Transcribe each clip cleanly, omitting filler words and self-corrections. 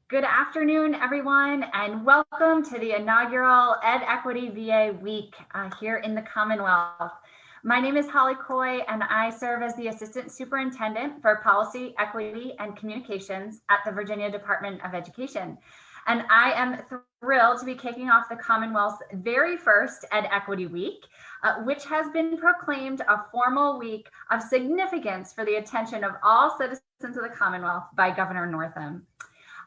Good afternoon, everyone, and welcome to the inaugural EdEquityVA week here in the Commonwealth. My name is Holly Coy, and I serve as the Assistant Superintendent for Policy, Equity, and Communications at the Virginia Department of Education. And I am thrilled to be kicking off the Commonwealth's very first EdEquity Week, which has been proclaimed a formal week of significance for the attention of all citizens of the Commonwealth by Governor Northam.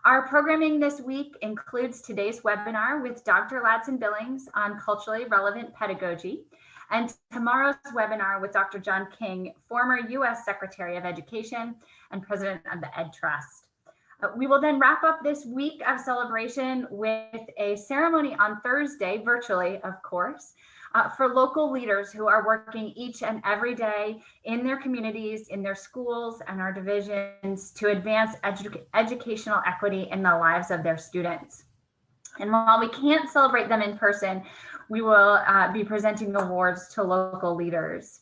Our programming this week includes today's webinar with Dr. Ladson-Billings on culturally relevant pedagogy, and tomorrow's webinar with Dr. John King, former U.S. Secretary of Education and President of the Ed Trust. We will then wrap up this week of celebration with a ceremony on Thursday, virtually, of course, for local leaders who are working each and every day in their communities, in their schools and our divisions to advance educational equity in the lives of their students. And while we can't celebrate them in person, we will be presenting awards to local leaders.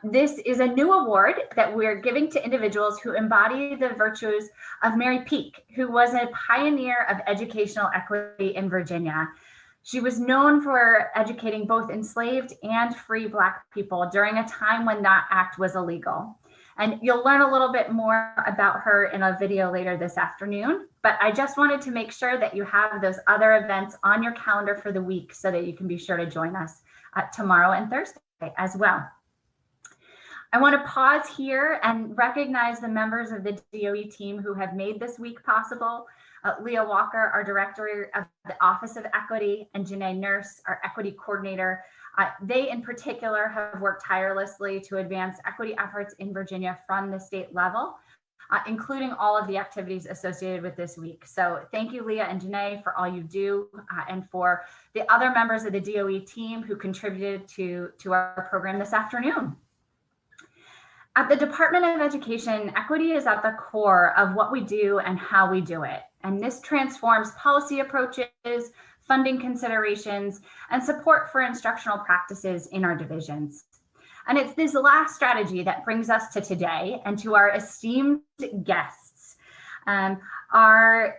This is a new award that we're giving to individuals who embody the virtues of Mary Peak, who was a pioneer of educational equity in Virginia. She was known for educating both enslaved and free Black people during a time when that act was illegal. And you'll learn a little bit more about her in a video later this afternoon, but I just wanted to make sure that you have those other events on your calendar for the week so that you can be sure to join us tomorrow and Thursday as well. I want to pause here and recognize the members of the DOE team who have made this week possible. Leah Walker, our Director of the Office of Equity, and Janae Nurse, our Equity Coordinator. They in particular have worked tirelessly to advance equity efforts in Virginia from the state level, including all of the activities associated with this week. So thank you, Leah and Janae, for all you do, and for the other members of the DOE team who contributed to our program this afternoon. At the Department of Education, equity is at the core of what we do and how we do it. And this transforms policy approaches, funding considerations, and support for instructional practices in our divisions. And it's this last strategy that brings us to today and to our esteemed guests. We are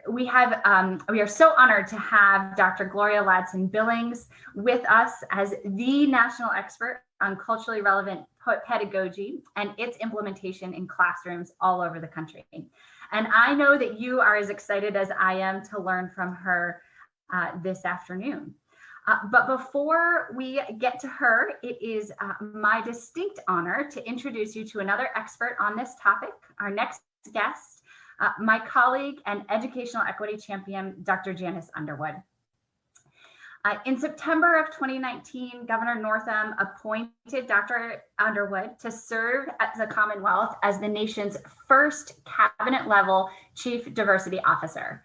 so honored to have Dr. Gloria Ladson-Billings with us as the national expert on culturally relevant pedagogy and its implementation in classrooms all over the country. And I know that you are as excited as I am to learn from her this afternoon. But before we get to her, it is my distinct honor to introduce you to another expert on this topic, our next guest, my colleague and educational equity champion, Dr. Janice Underwood. In September of 2019, Governor Northam appointed Dr. Underwood to serve at the Commonwealth as the nation's first cabinet-level Chief Diversity Officer.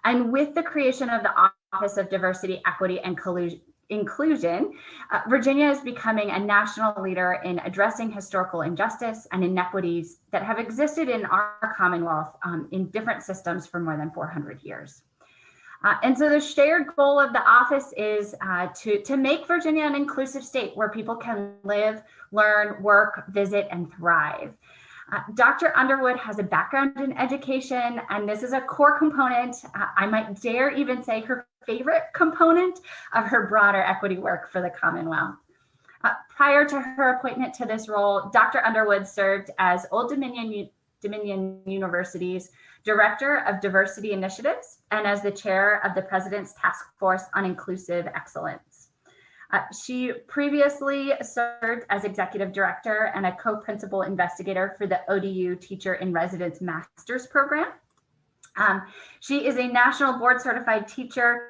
And with the creation of the Office of Diversity, Equity, and Inclusion, Virginia is becoming a national leader in addressing historical injustice and inequities that have existed in our Commonwealth in different systems for more than 400 years. And so the shared goal of the office is to make Virginia an inclusive state where people can live, learn, work, visit, and thrive. Dr. Underwood has a background in education, and this is a core component, I might dare even say her favorite component of her broader equity work for the Commonwealth. Prior to her appointment to this role, Dr. Underwood served as Old Dominion University's Director of Diversity Initiatives and as the chair of the President's Task Force on Inclusive Excellence. She previously served as Executive Director and a co-principal investigator for the ODU Teacher in Residence Master's Program. She is a national board certified teacher.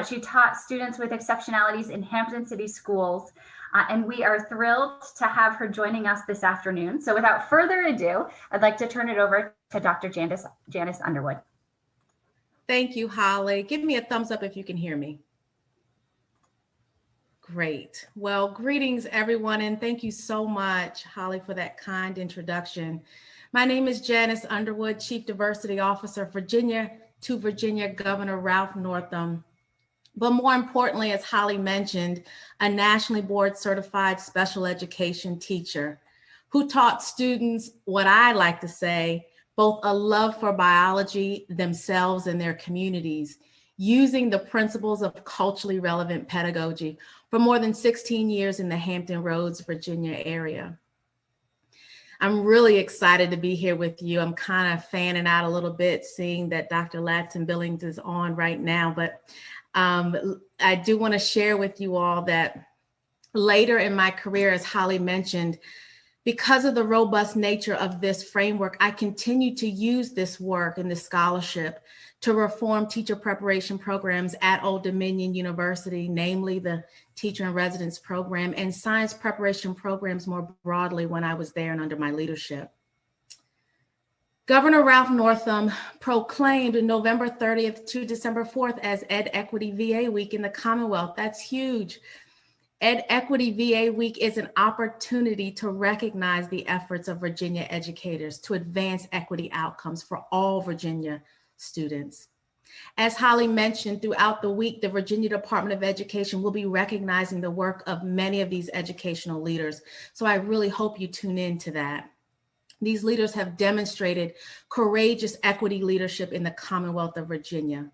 She taught students with exceptionalities in Hampton City schools. And we are thrilled to have her joining us this afternoon. So without further ado, I'd like to turn it over to Dr. Janice Underwood. Thank you, Holly. Give me a thumbs up if you can hear me. Great. Well, greetings, everyone, and thank you so much, Holly, for that kind introduction. My name is Janice Underwood, Chief Diversity Officer, Virginia to Virginia Governor Ralph Northam. But more importantly, as Holly mentioned, a nationally board certified special education teacher who taught students what I like to say, both a love for biology themselves and their communities, using the principles of culturally relevant pedagogy for more than 16 years in the Hampton Roads, Virginia area. I'm really excited to be here with you. I'm kind of fanning out a little bit, seeing that Dr. Ladson-Billings is on right now, but I do want to share with you all that later in my career, as Holly mentioned, because of the robust nature of this framework, I continue to use this work and this scholarship to reform teacher preparation programs at Old Dominion University, namely the Teacher in Residence program and science preparation programs more broadly when I was there and under my leadership. Governor Ralph Northam proclaimed November 30th to December 4th as EdEquityVA Week in the Commonwealth. That's huge. EdEquityVA Week is an opportunity to recognize the efforts of Virginia educators to advance equity outcomes for all Virginia students. As Holly mentioned, throughout the week, the Virginia Department of Education will be recognizing the work of many of these educational leaders. So I really hope you tune in to that. These leaders have demonstrated courageous equity leadership in the Commonwealth of Virginia.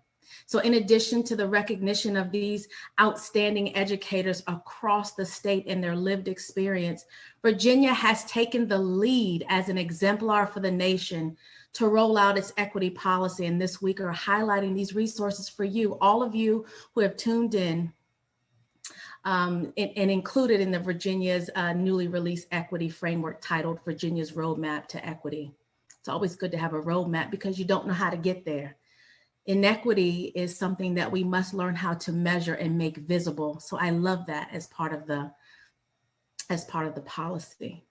So in addition to the recognition of these outstanding educators across the state and their lived experience, Virginia has taken the lead as an exemplar for the nation to roll out its equity policy. And this week are highlighting these resources for you, all of you who have tuned in and included in the Virginia's newly released equity framework titled Virginia's Roadmap to Equity. It's always good to have a roadmap because you don't know how to get there. Inequity is something that we must learn how to measure and make visible. So I love that as part of the policy.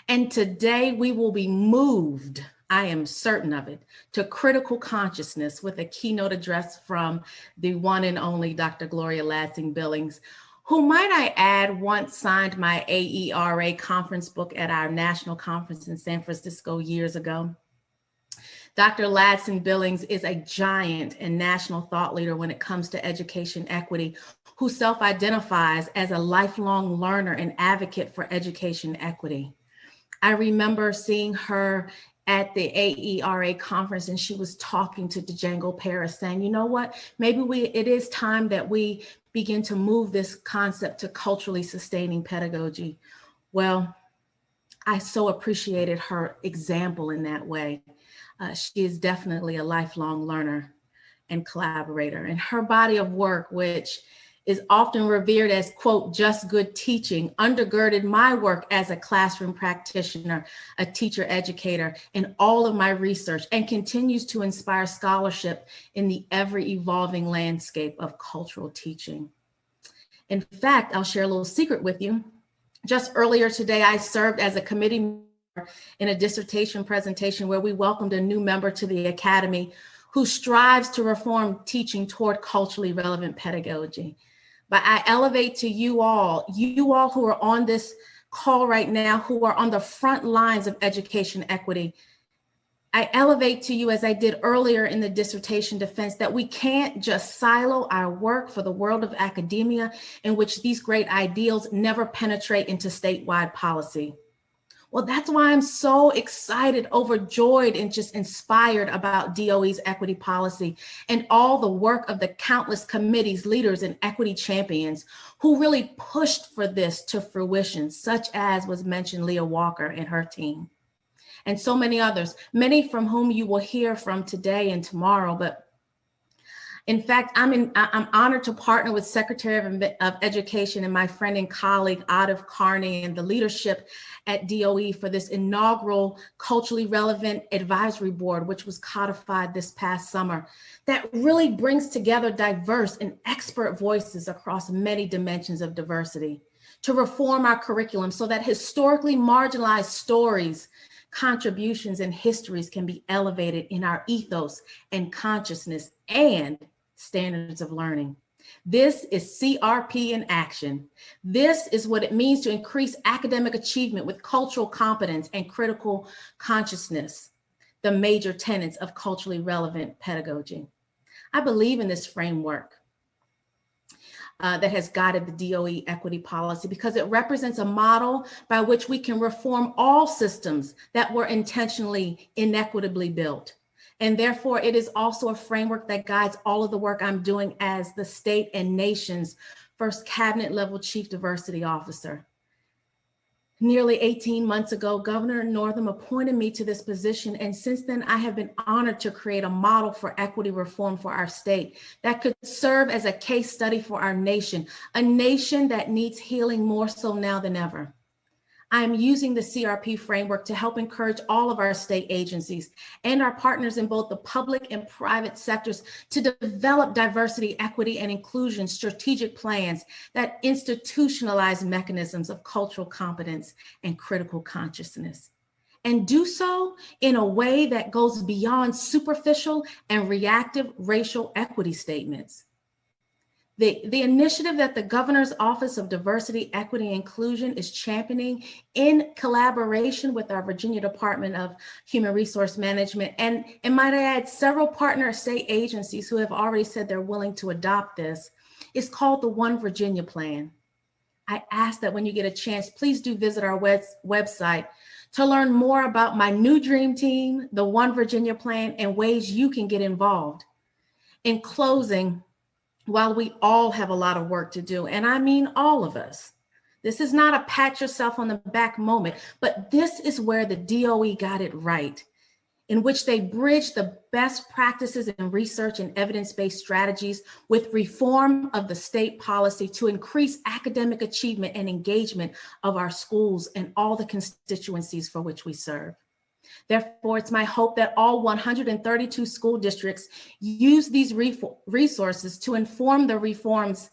And today we will be moved, I am certain of it, to critical consciousness with a keynote address from the one and only Dr. Gloria Ladson-Billings, who, might I add, once signed my AERA conference book at our national conference in San Francisco years ago. Dr. Ladson-Billings is a giant and national thought leader when it comes to education equity, who self-identifies as a lifelong learner and advocate for education equity. I remember seeing her at the AERA conference, and she was talking to Django Paris saying, you know what, maybe it is time that we begin to move this concept to culturally sustaining pedagogy. Well, I so appreciated her example in that way. She is definitely a lifelong learner and collaborator. And her body of work, which is often revered as, quote, just good teaching, undergirded my work as a classroom practitioner, a teacher educator, and all of my research, and continues to inspire scholarship in the ever-evolving landscape of cultural teaching. In fact, I'll share a little secret with you. Just earlier today, I served as a committee member in a dissertation presentation where we welcomed a new member to the Academy who strives to reform teaching toward culturally relevant pedagogy. But I elevate to you all who are on this call right now, who are on the front lines of education equity. I elevate to you, as I did earlier in the dissertation defense, that we can't just silo our work for the world of academia in which these great ideals never penetrate into statewide policy. Well, that's why I'm so excited, overjoyed, and just inspired about DOE's equity policy and all the work of the countless committees, leaders, and equity champions who really pushed for this to fruition, such as was mentioned Leah Walker and her team, and so many others, many from whom you will hear from today and tomorrow. But in fact, I'm honored to partner with Secretary of Education and my friend and colleague, Atif Carney, and the leadership at DOE for this inaugural culturally relevant advisory board, which was codified this past summer, that really brings together diverse and expert voices across many dimensions of diversity to reform our curriculum so that historically marginalized stories, contributions, and histories can be elevated in our ethos and consciousness and standards of learning. This is CRP in action. This is what it means to increase academic achievement with cultural competence and critical consciousness, the major tenets of culturally relevant pedagogy. I believe in this framework. that has guided the DOE equity policy, because it represents a model by which we can reform all systems that were intentionally inequitably built. And therefore, it is also a framework that guides all of the work I'm doing as the state and nation's first cabinet level chief diversity officer. Nearly 18 months ago, Governor Northam appointed me to this position, and since then I have been honored to create a model for equity reform for our state that could serve as a case study for our nation, a nation that needs healing more so now than ever. I am using the CRP framework to help encourage all of our state agencies and our partners in both the public and private sectors to develop diversity, equity, and inclusion strategic plans that institutionalize mechanisms of cultural competence and critical consciousness, and do so in a way that goes beyond superficial and reactive racial equity statements. The initiative that the Governor's Office of Diversity, Equity, and Inclusion is championing in collaboration with our Virginia Department of Human Resource Management, and might I add, several partner state agencies who have already said they're willing to adopt this, is called the One Virginia Plan. I ask that when you get a chance, please do visit our website to learn more about my new dream team, the One Virginia Plan, and ways you can get involved. In closing, while we all have a lot of work to do, and I mean all of us, this is not a pat yourself on the back moment, but this is where the DOE got it right, in which they bridge the best practices in research and evidence-based strategies with reform of the state policy to increase academic achievement and engagement of our schools and all the constituencies for which we serve. Therefore, it's my hope that all 132 school districts use these resources to inform the reforms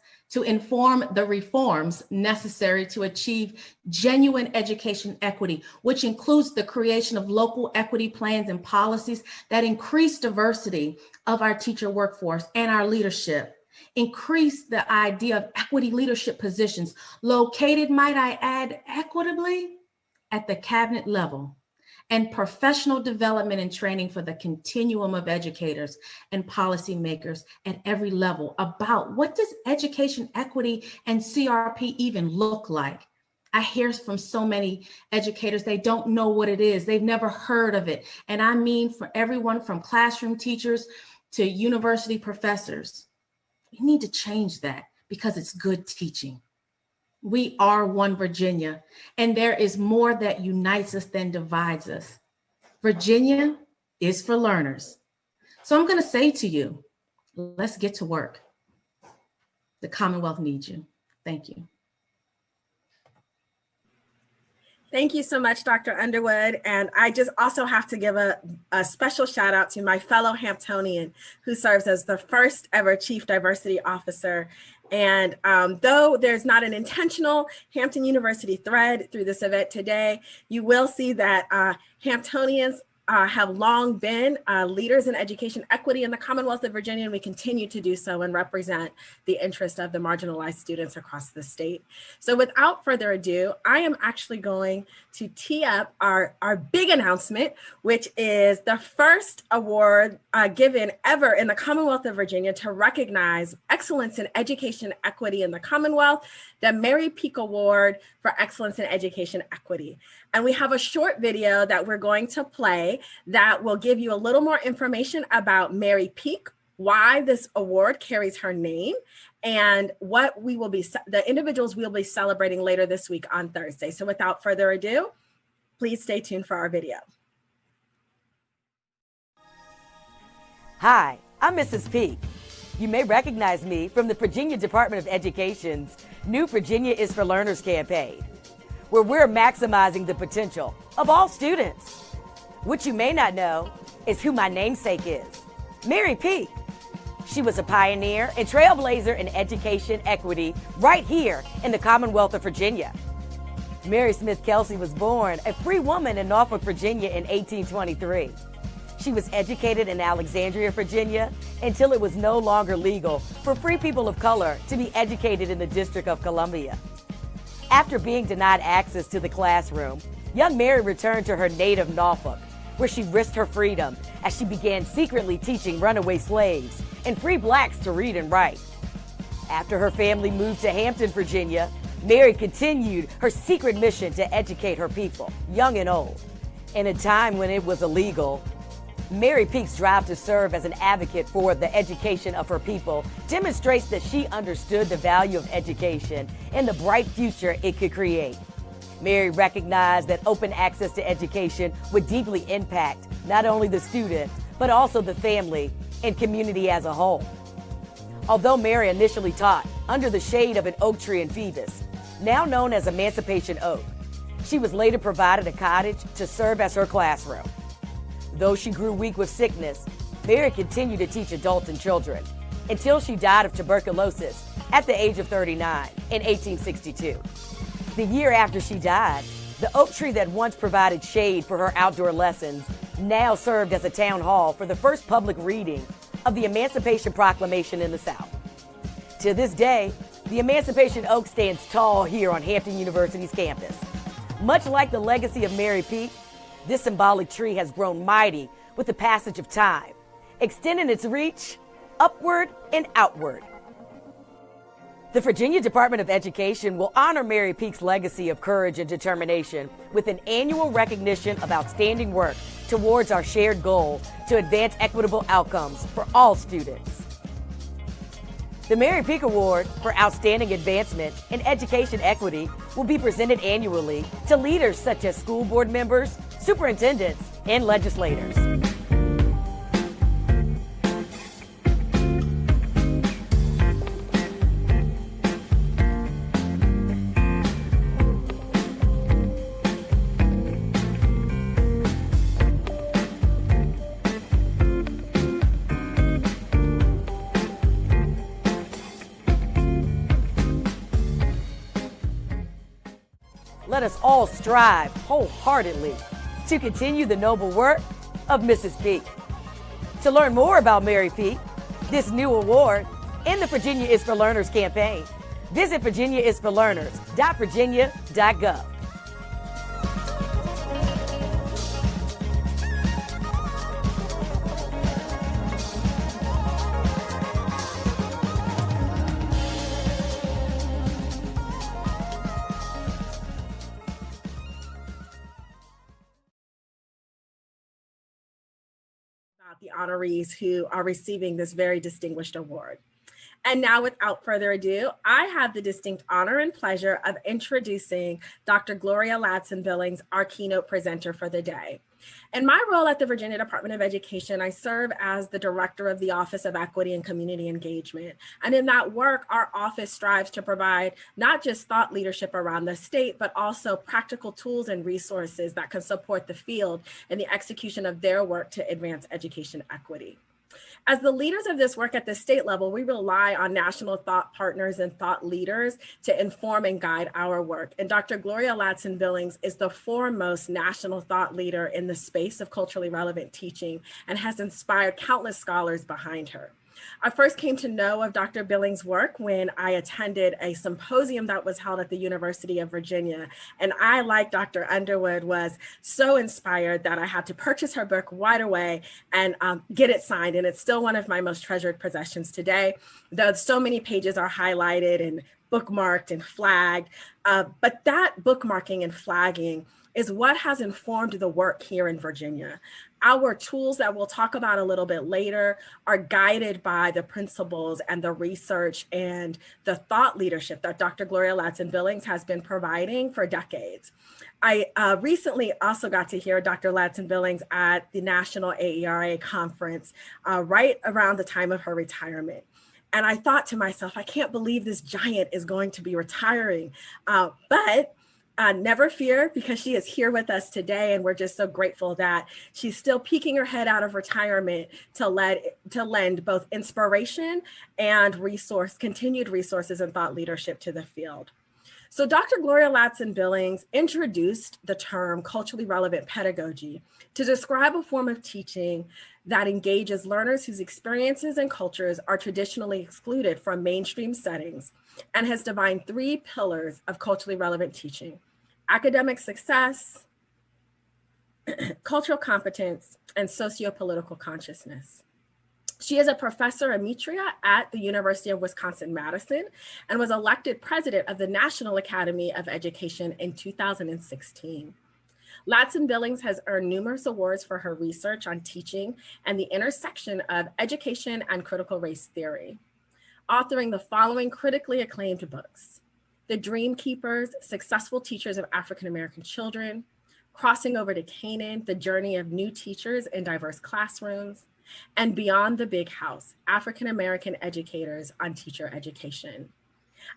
necessary to achieve genuine education equity, which includes the creation of local equity plans and policies that increase diversity of our teacher workforce and our leadership, increase the idea of equity leadership positions located, might I add, equitably at the cabinet level, and professional development and training for the continuum of educators and policymakers at every level about what does education equity and CRP even look like. I hear from so many educators, they don't know what it is. They've never heard of it. And I mean for everyone from classroom teachers to university professors. We need to change that because it's good teaching. We are One Virginia, and there is more that unites us than divides us. Virginia is for learners. So I'm going to say to you, let's get to work. The Commonwealth needs you. Thank you. Thank you so much, Dr. Underwood. And I just also have to give a special shout out to my fellow Hamptonian who serves as the first ever Chief Diversity Officer. And though there's not an intentional Hampton University thread through this event today, you will see that Hamptonians have long been leaders in education equity in the Commonwealth of Virginia, and we continue to do so and represent the interest of the marginalized students across the state. So without further ado, I am actually going to tee up our big announcement, which is the first award given ever in the Commonwealth of Virginia to recognize excellence in education equity in the Commonwealth, the Mary Peak Award for Excellence in Education Equity. And we have a short video that we're going to play that will give you a little more information about Mary Peak, why this award carries her name, and what we will be, the individuals we'll be celebrating later this week on Thursday. So without further ado, please stay tuned for our video. Hi, I'm Mrs. Peak. You may recognize me from the Virginia Department of Education's New Virginia is for Learners campaign, where we're maximizing the potential of all students. What you may not know is who my namesake is, Mary Peak. She was a pioneer and trailblazer in education equity right here in the Commonwealth of Virginia. Mary Smith Kelsey was born a free woman in Norfolk, Virginia in 1823. She was educated in Alexandria, Virginia, until it was no longer legal for free people of color to be educated in the District of Columbia. After being denied access to the classroom, young Mary returned to her native Norfolk, where she risked her freedom as she began secretly teaching runaway slaves and free blacks to read and write. After her family moved to Hampton, Virginia, Mary continued her secret mission to educate her people, young and old. In a time when it was illegal, Mary Peak's drive to serve as an advocate for the education of her people demonstrates that she understood the value of education and the bright future it could create. Mary recognized that open access to education would deeply impact not only the student, but also the family and community as a whole. Although Mary initially taught under the shade of an oak tree in Phoebus, now known as Emancipation Oak, she was later provided a cottage to serve as her classroom. Though she grew weak with sickness, Mary continued to teach adults and children until she died of tuberculosis at the age of 39 in 1862. The year after she died, the oak tree that once provided shade for her outdoor lessons now served as a town hall for the first public reading of the Emancipation Proclamation in the South. To this day, the Emancipation Oak stands tall here on Hampton University's campus. Much like the legacy of Mary Peak, this symbolic tree has grown mighty with the passage of time, extending its reach upward and outward. The Virginia Department of Education will honor Mary Peak's legacy of courage and determination with an annual recognition of outstanding work towards our shared goal to advance equitable outcomes for all students. The Mary Peak Award for Outstanding Advancement in Education Equity will be presented annually to leaders such as school board members, superintendents, and legislators. Let us all strive wholeheartedly to continue the noble work of Mrs. Peak. To learn more about Mary Peak, this new award, and the Virginia is for Learners campaign, visit virginiaisforlearners.virginia.gov. The honorees who are receiving this very distinguished award. And now, without further ado, I have the distinct honor and pleasure of introducing Dr. Gloria Ladson-Billings, our keynote presenter for the day. In my role at the Virginia Department of Education, I serve as the director of the Office of Equity and Community Engagement. And in that work, our office strives to provide not just thought leadership around the state, but also practical tools and resources that can support the field in the execution of their work to advance education equity. As the leaders of this work at the state level, we rely on national thought partners and thought leaders to inform and guide our work. And Dr. Gloria Ladson-Billings is the foremost national thought leader in the space of culturally relevant teaching and has inspired countless scholars behind her. I first came to know of Dr. Billings' work when I attended a symposium that was held at the University of Virginia. And I, like Dr. Underwood, was so inspired that I had to purchase her book right away and get it signed. And it's still one of my most treasured possessions today, though so many pages are highlighted and bookmarked and flagged. But that bookmarking and flagging is what has informed the work here in Virginia. Our tools that we'll talk about a little bit later are guided by the principles and the research and the thought leadership that Dr. Gloria Ladson-Billings has been providing for decades. I recently also got to hear Dr. Ladson-Billings at the National AERA conference right around the time of her retirement. And I thought to myself, I can't believe this giant is going to be retiring, but never fear, because she is here with us today, and we're just so grateful that she's still peeking her head out of retirement to lend both inspiration and continued resources and thought leadership to the field. So Dr. Gloria Ladson-Billings introduced the term culturally relevant pedagogy to describe a form of teaching that engages learners whose experiences and cultures are traditionally excluded from mainstream settings, and has defined 3 pillars of culturally relevant teaching: academic success, cultural competence, and socio-political consciousness. She is a professor emerita at the University of Wisconsin-Madison and was elected president of the National Academy of Education in 2016. Ladson-Billings has earned numerous awards for her research on teaching and the intersection of education and critical race theory, authoring the following critically acclaimed books: The Dream Keepers, Successful Teachers of African American Children; Crossing Over to Canaan, The Journey of New Teachers in Diverse Classrooms; and Beyond the Big House, African American Educators on Teacher Education.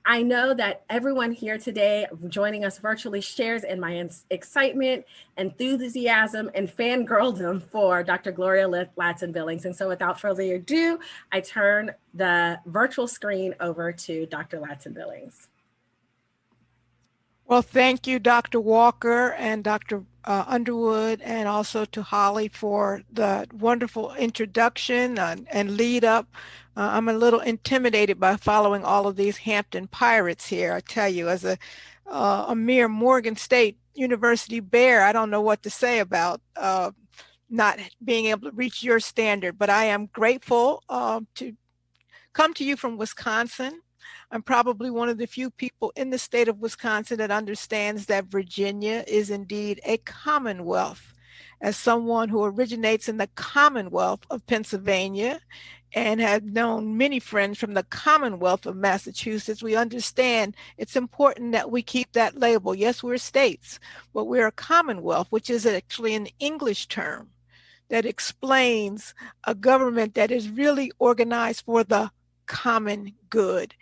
I know that everyone here today joining us virtually shares in my excitement, enthusiasm, and fangirldom for Dr. Gloria Ladson-Billings. And so without further ado, I turn the virtual screen over to Dr. Ladson-Billings. Well, thank you, Dr. Walker and Dr. Underwood, and also to Holly for the wonderful introduction and lead up. I'm a little intimidated by following all of these Hampton Pirates here. I tell you, as a mere Morgan State University Bear, I don't know what to say about not being able to reach your standard, but I am grateful to come to you from Wisconsin. I'm probably one of the few people in the state of Wisconsin that understands that Virginia is indeed a commonwealth. As someone who originates in the Commonwealth of Pennsylvania and have known many friends from the Commonwealth of Massachusetts, we understand it's important that we keep that label. Yes, we're states, but we're a commonwealth, which is actually an English term that explains a government that is really organized for the common good.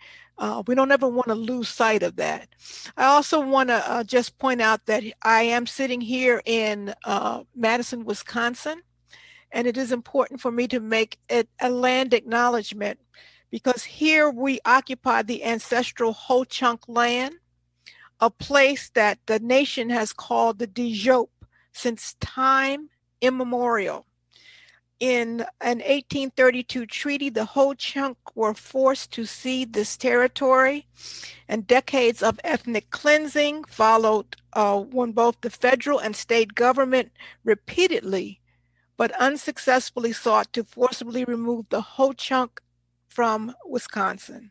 We don't ever want to lose sight of that. I also want to just point out that I am sitting here in Madison, Wisconsin, and it is important for me to make it a land acknowledgement, because here we occupy the ancestral Ho-Chunk land, a place that the nation has called the Dijope since time immemorial. In an 1832 treaty, the Ho-Chunk were forced to cede this territory, and decades of ethnic cleansing followed when both the federal and state government repeatedly but unsuccessfully sought to forcibly remove the Ho-Chunk from Wisconsin.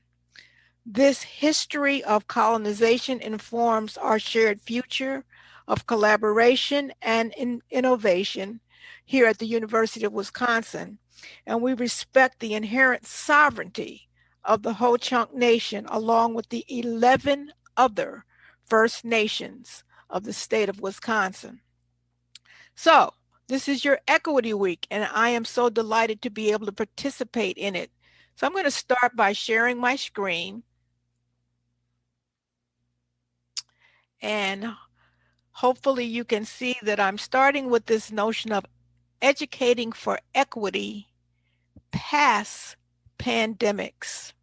This history of colonization informs our shared future of collaboration and innovation here at the University of Wisconsin, and we respect the inherent sovereignty of the Ho-Chunk Nation along with the 11 other First Nations of the state of Wisconsin. So this is your Equity Week, and I am so delighted to be able to participate in it. So I'm going to start by sharing my screen, and hopefully you can see that I'm starting with this notion of educating for equity past pandemics.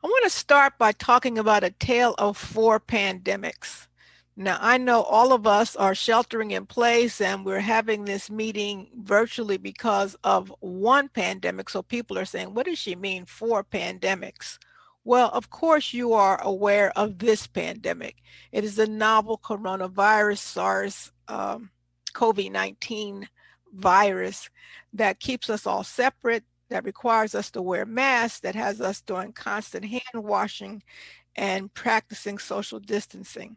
I want to start by talking about a tale of 4 pandemics. Now, I know all of us are sheltering in place and we're having this meeting virtually because of one pandemic. So people are saying, what does she mean 4 pandemics? Well, of course you are aware of this pandemic. It is the novel coronavirus, SARS-CoV-19 virus that keeps us all separate, that requires us to wear masks, that has us doing constant hand washing and practicing social distancing.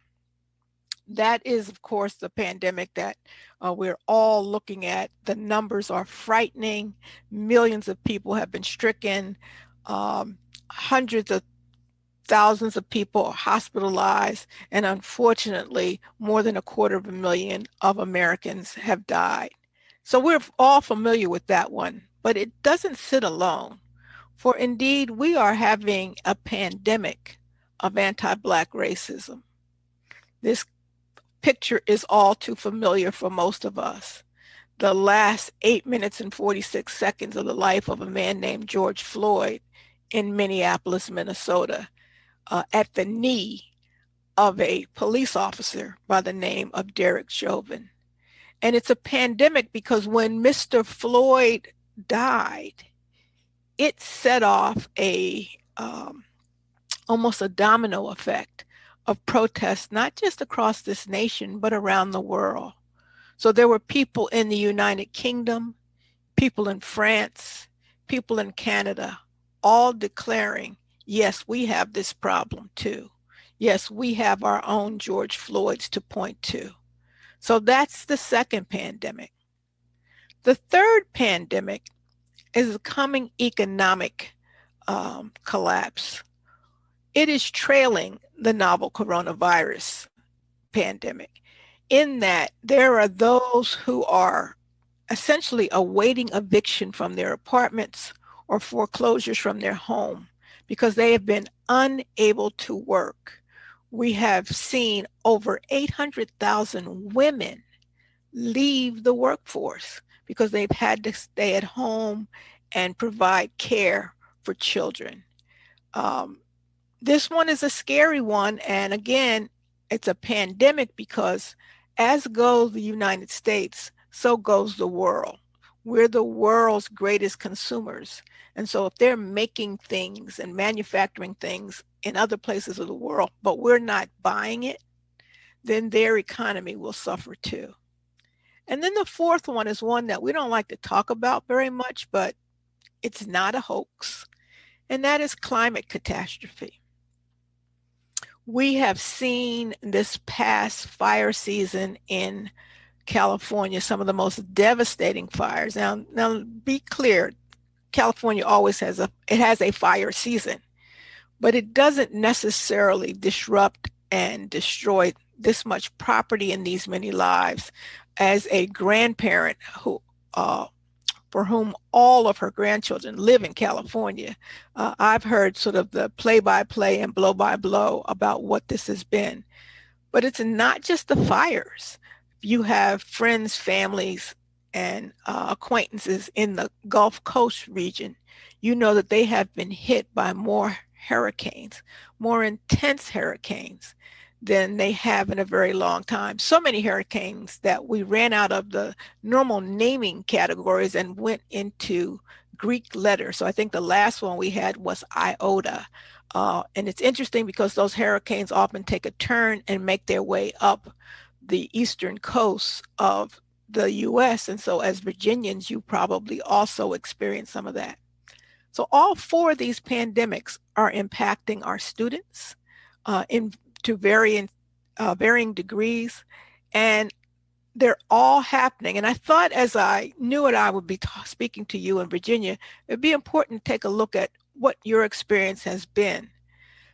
That is, of course, the pandemic that we're all looking at. The numbers are frightening. Millions of people have been stricken. Hundreds of thousands of people are hospitalized, and unfortunately, more than 250,000 of Americans have died. So we're all familiar with that one, but it doesn't sit alone. For indeed, we are having a pandemic of anti-Black racism. This picture is all too familiar for most of us. The last 8 minutes and 46 seconds of the life of a man named George Floyd in Minneapolis, Minnesota, at the knee of a police officer by the name of Derek Chauvin. And it's a pandemic because when Mr. Floyd died, it set off almost a domino effect of protests, not just across this nation, but around the world. So there were people in the United Kingdom, people in France, people in Canada, all declaring, yes, we have this problem too. Yes, we have our own George Floyds to point to. So that's the second pandemic. The third pandemic is the coming economic collapse. It is trailing the novel coronavirus pandemic in that there are those who are essentially awaiting eviction from their apartments or foreclosures from their home because they have been unable to work. We have seen over 800,000 women leave the workforce because they've had to stay at home and provide care for children. This one is a scary one. And again, it's a pandemic because as goes the United States, so goes the world. We're the world's greatest consumers. And so if they're making things and manufacturing things in other places of the world, but we're not buying it, then their economy will suffer too. And then the fourth one is one that we don't like to talk about very much, but it's not a hoax, and that is climate catastrophe. We have seen this past fire season in California, some of the most devastating fires. Now be clear, California always has a fire season, but it doesn't necessarily disrupt and destroy this much property and these many lives. As a grandparent who for whom all of her grandchildren live in California, I've heard sort of the play-by-play and blow-by-blow about what this has been. But it's not just the fires. You have friends, families, and acquaintances in the Gulf Coast region. You know that they have been hit by more hurricanes, more intense hurricanes than they have in a very long time. So many hurricanes that we ran out of the normal naming categories and went into Greek letters. So I think the last one we had was Iota. And it's interesting because those hurricanes often take a turn and make their way up the eastern coast of the US. And so as Virginians, you probably also experience some of that. So all four of these pandemics are impacting our students to varying degrees, and they're all happening. And I thought, as I knew what I would be speaking to you in Virginia, it'd be important to take a look at what your experience has been.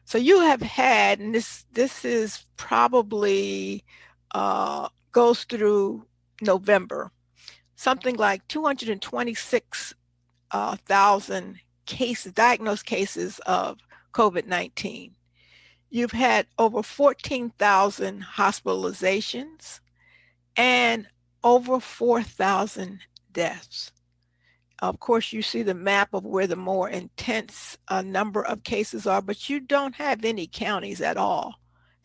So you have had, and this is probably goes through November, something like 226,000 cases, diagnosed cases of COVID-19. You've had over 14,000 hospitalizations and over 4,000 deaths. Of course, you see the map of where the more intense number of cases are, but you don't have any counties at all,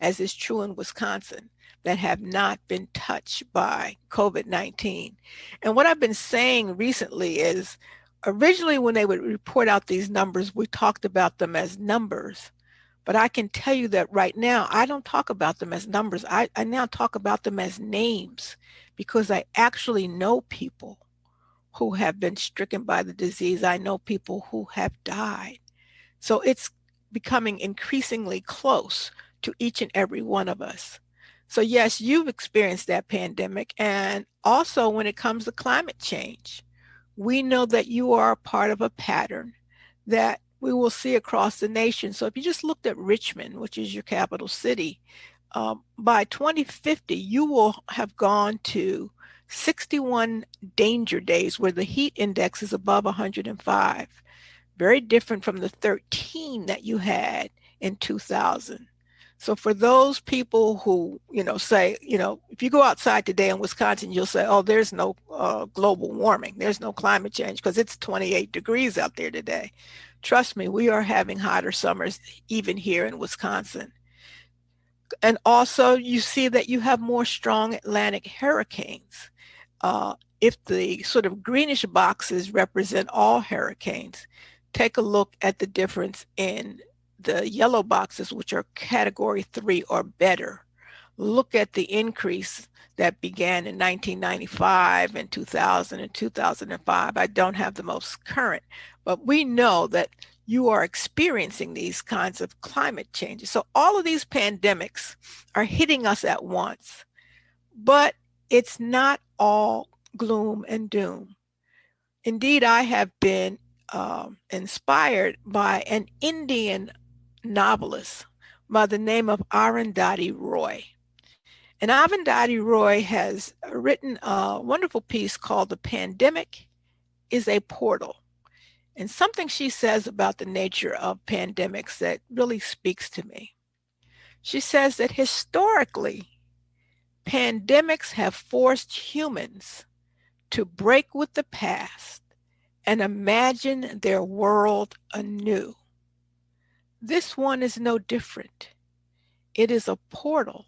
as is true in Wisconsin, that have not been touched by COVID-19. And what I've been saying recently is, originally when they would report out these numbers, we talked about them as numbers. But I can tell you that right now, I don't talk about them as numbers. I now talk about them as names because I actually know people who have been stricken by the disease. I know people who have died. So it's becoming increasingly close to each and every one of us. So yes, you've experienced that pandemic. And also when it comes to climate change, we know that you are a part of a pattern that we will see across the nation. So if you just looked at Richmond, which is your capital city, by 2050, you will have gone to 61 danger days where the heat index is above 105. Very different from the 13 that you had in 2000. So for those people who, say, if you go outside today in Wisconsin, you'll say, oh, there's no global warming. There's no climate change because it's 28 degrees out there today. Trust me, we are having hotter summers even here in Wisconsin. And also you see that you have more strong Atlantic hurricanes. If the sort of greenish boxes represent all hurricanes, take a look at the difference in the yellow boxes, which are category 3 or better. look at the increase that began in 1995 and 2000 and 2005. I don't have the most current, but we know that you are experiencing these kinds of climate changes. So all of these pandemics are hitting us at once, but it's not all gloom and doom. Indeed, I have been inspired by an Indian novelist by the name of Arundhati Roy. And Arundhati Roy has written a wonderful piece called The Pandemic is a Portal. And something she says about the nature of pandemics that really speaks to me. She says that historically, pandemics have forced humans to break with the past and imagine their world anew. This one is no different. It is a portal,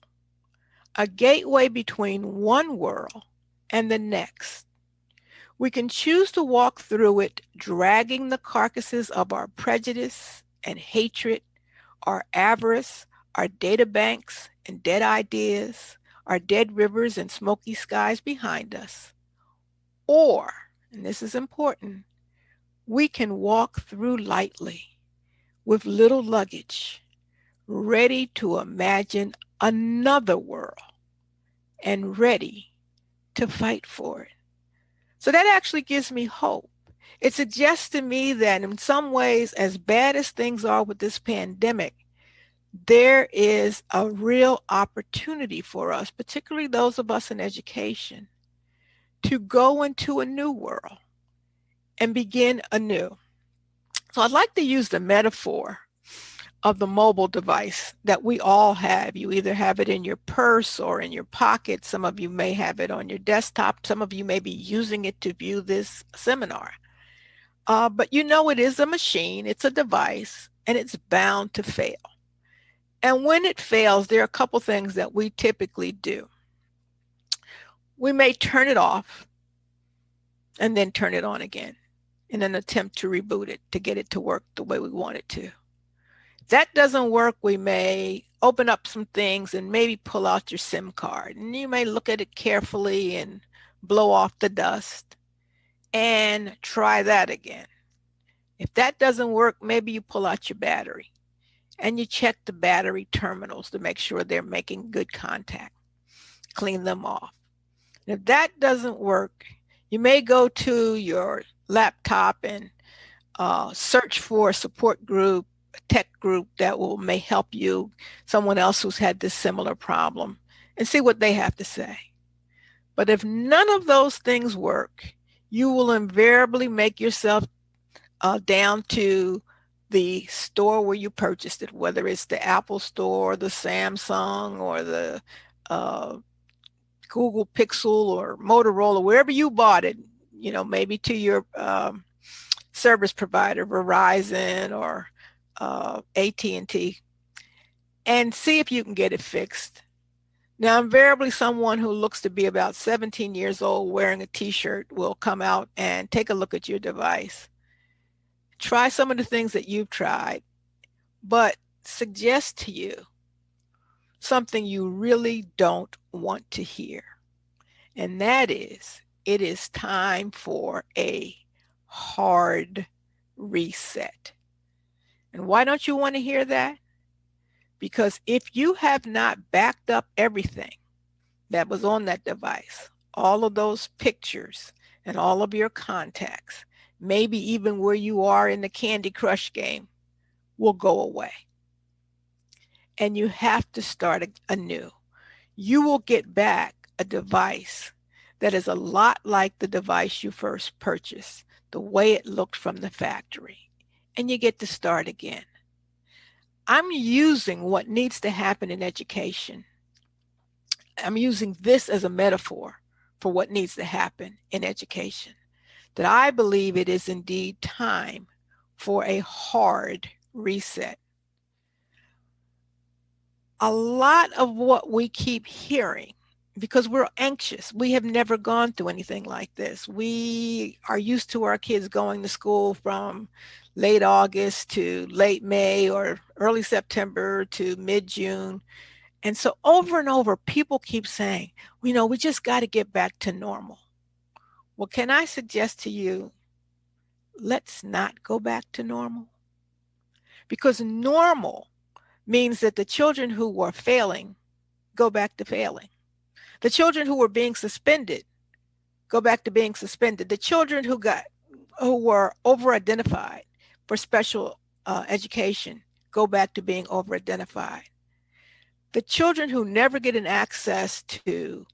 a gateway between one world and the next. We can choose to walk through it, dragging the carcasses of our prejudice and hatred, our avarice, our data banks and dead ideas, our dead rivers and smoky skies behind us. Or, and this is important, we can walk through lightly with little luggage, ready to imagine another world and ready to fight for it. So that actually gives me hope. It suggests to me that in some ways, as bad as things are with this pandemic, there is a real opportunity for us, particularly those of us in education, to go into a new world and begin anew. So I'd like to use the metaphor of the mobile device that we all have. You either have it in your purse or in your pocket. Some of you may have it on your desktop. Some of you may be using it to view this seminar. But you know it is a machine, it's a device, and it's bound to fail. And when it fails, there are a couple things that we typically do. We may turn it off and then turn it on again in an attempt to reboot it to get it to work the way we want it to. That doesn't work, we may open up some things and maybe pull out your SIM card. And you may look at it carefully and blow off the dust and try that again. If that doesn't work, maybe you pull out your battery and you check the battery terminals to make sure they're making good contact. Clean them off. And if that doesn't work, you may go to your laptop and search for a support group, a tech group that may help you, someone else who's had this similar problem, and see what they have to say. But if none of those things work, you will invariably make yourself down to the store where you purchased it, whether it's the Apple store, the Samsung, or the Google Pixel or Motorola, wherever you bought it, you know, maybe to your service provider, Verizon or AT&T, and see if you can get it fixed. Now, invariably, someone who looks to be about 17 years old wearing a t-shirt will come out and take a look at your device. Try some of the things that you've tried, but suggest to you something you really don't want to hear. And that is, it is time for a hard reset. And why don't you want to hear that? Because if you have not backed up everything that was on that device, all of those pictures and all of your contacts, maybe even where you are in the Candy Crush game, will go away. And you have to start anew. You will get back a device that is a lot like the device you first purchased, the way it looked from the factory, and you get to start again. I'm using what needs to happen in education. I'm using this as a metaphor for what needs to happen in education, that I believe it is indeed time for a hard reset. A lot of what we keep hearing, because we're anxious, we have never gone through anything like this. We are used to our kids going to school from late August to late May or early September to mid-June. And so over and over, people keep saying, you know, we just got to get back to normal. Well, can I suggest to you, let's not go back to normal? Because normal means that the children who were failing go back to failing. The children who were being suspended go back to being suspended. The children who were over-identified for special education go back to being over-identified. The children who never get an access to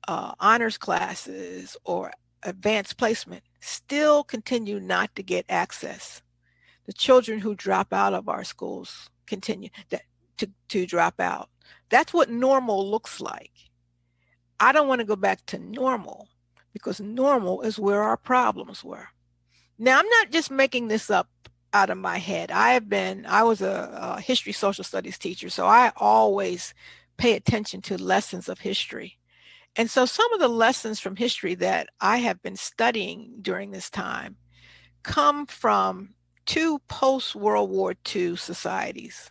honors classes or advanced placement still continue not to get access. The children who drop out of our schools continue to drop out. That's what normal looks like. I don't want to go back to normal because normal is where our problems were. Now, I'm not just making this up out of my head. I was a history social studies teacher, so I always pay attention to lessons of history. And so some of the lessons from history that I have been studying during this time come from two post-World War II societies.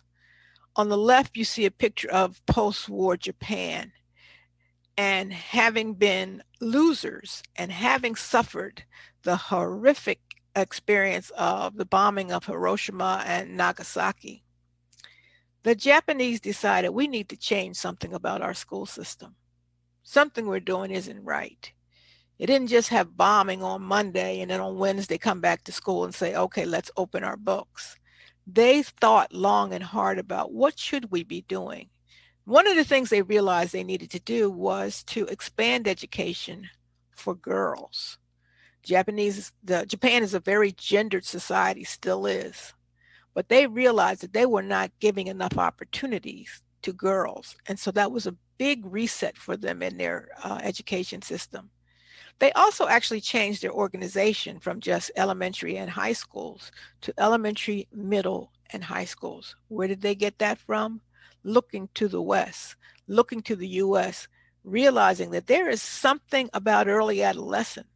On the left, you see a picture of post-war Japan, and having been losers and having suffered the horrific experience of the bombing of Hiroshima and Nagasaki, the Japanese decided we need to change something about our school system. Something we're doing isn't right. It didn't just have bombing on Monday and then on Wednesday come back to school and say, okay, let's open our books. They thought long and hard about what should we be doing. One of the things they realized they needed to do was to expand education for girls. Japan is a very gendered society, still is, but they realized that they were not giving enough opportunities to girls. And so that was a big reset for them in their education system. They also actually changed their organization from just elementary and high schools to elementary, middle, and high schools. Where did they get that from? Looking to the West, looking to the US, realizing that there is something about early adolescence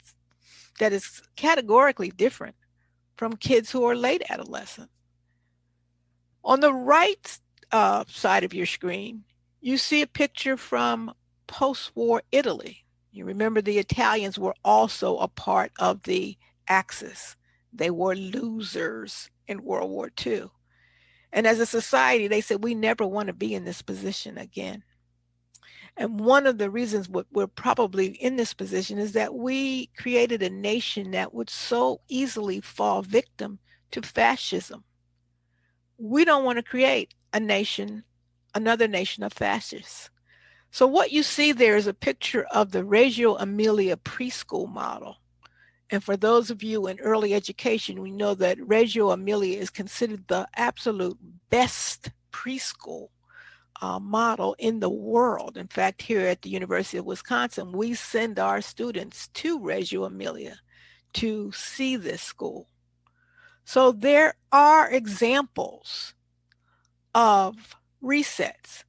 that is categorically different from kids who are late adolescent. On the right side of your screen, you see a picture from post-war Italy. You remember the Italians were also a part of the Axis. They were losers in World War II. And as a society, they said, we never want to be in this position again. And one of the reasons we're probably in this position is that we created a nation that would so easily fall victim to fascism. We don't want to create another nation of fascists. So what you see there is a picture of the Reggio Emilia preschool model. And for those of you in early education, we know that Reggio Emilia is considered the absolute best preschool model in the world. In fact, here at the University of Wisconsin, we send our students to Reggio Emilia to see this school. So there are examples of resets.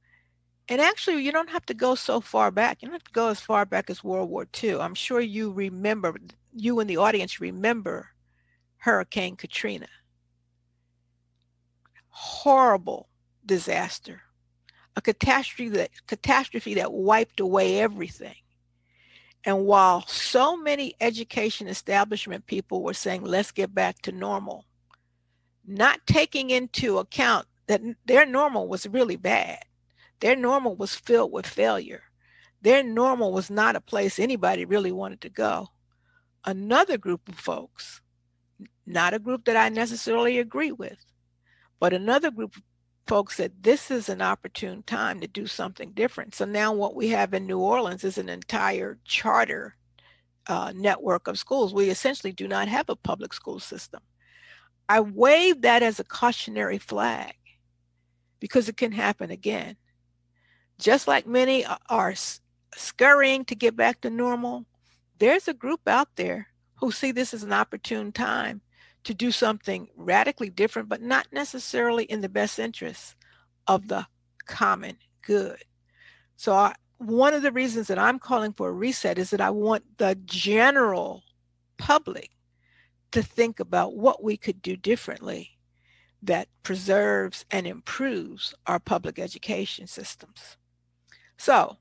And actually, you don't have to go so far back. You don't have to go as far back as World War II. I'm sure you in the audience remember Hurricane Katrina. Horrible disaster. A catastrophe that wiped away everything. And while so many education establishment people were saying, let's get back to normal, not taking into account that their normal was really bad. Their normal was filled with failure. Their normal was not a place anybody really wanted to go. Another group of folks, not a group that I necessarily agree with, but another group of folks said this is an opportune time to do something different. So now what we have in New Orleans is an entire charter network of schools. We essentially do not have a public school system. I wave that as a cautionary flag because it can happen again. Just like many are scurrying to get back to normal, there's a group out there who see this as an opportune time to do something radically different, but not necessarily in the best interest of the common good. So one of the reasons that I'm calling for a reset is that I want the general public to think about what we could do differently. that preserves and improves our public education systems. So,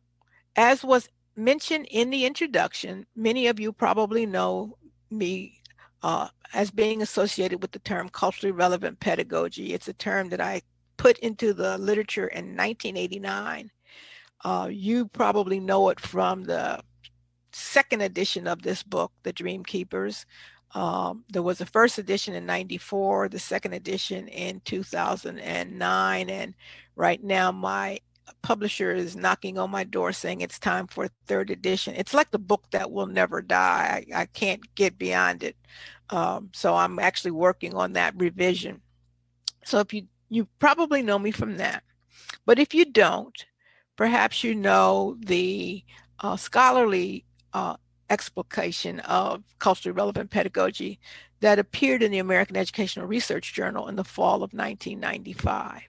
as was mentioned in the introduction, many of you probably know me as being associated with the term culturally relevant pedagogy. It's a term that I put into the literature in 1989. You probably know it from the second edition of this book, The Dream Keepers. There was a first edition in 94, the second edition in 2009, and right now my publisher is knocking on my door saying it's time for a third edition. It's like the book that will never die. I can't get beyond it. So I'm actually working on that revision. So if you probably know me from that, but if you don't, perhaps you know the scholarly explication of culturally relevant pedagogy that appeared in the American Educational Research Journal in the fall of 1995.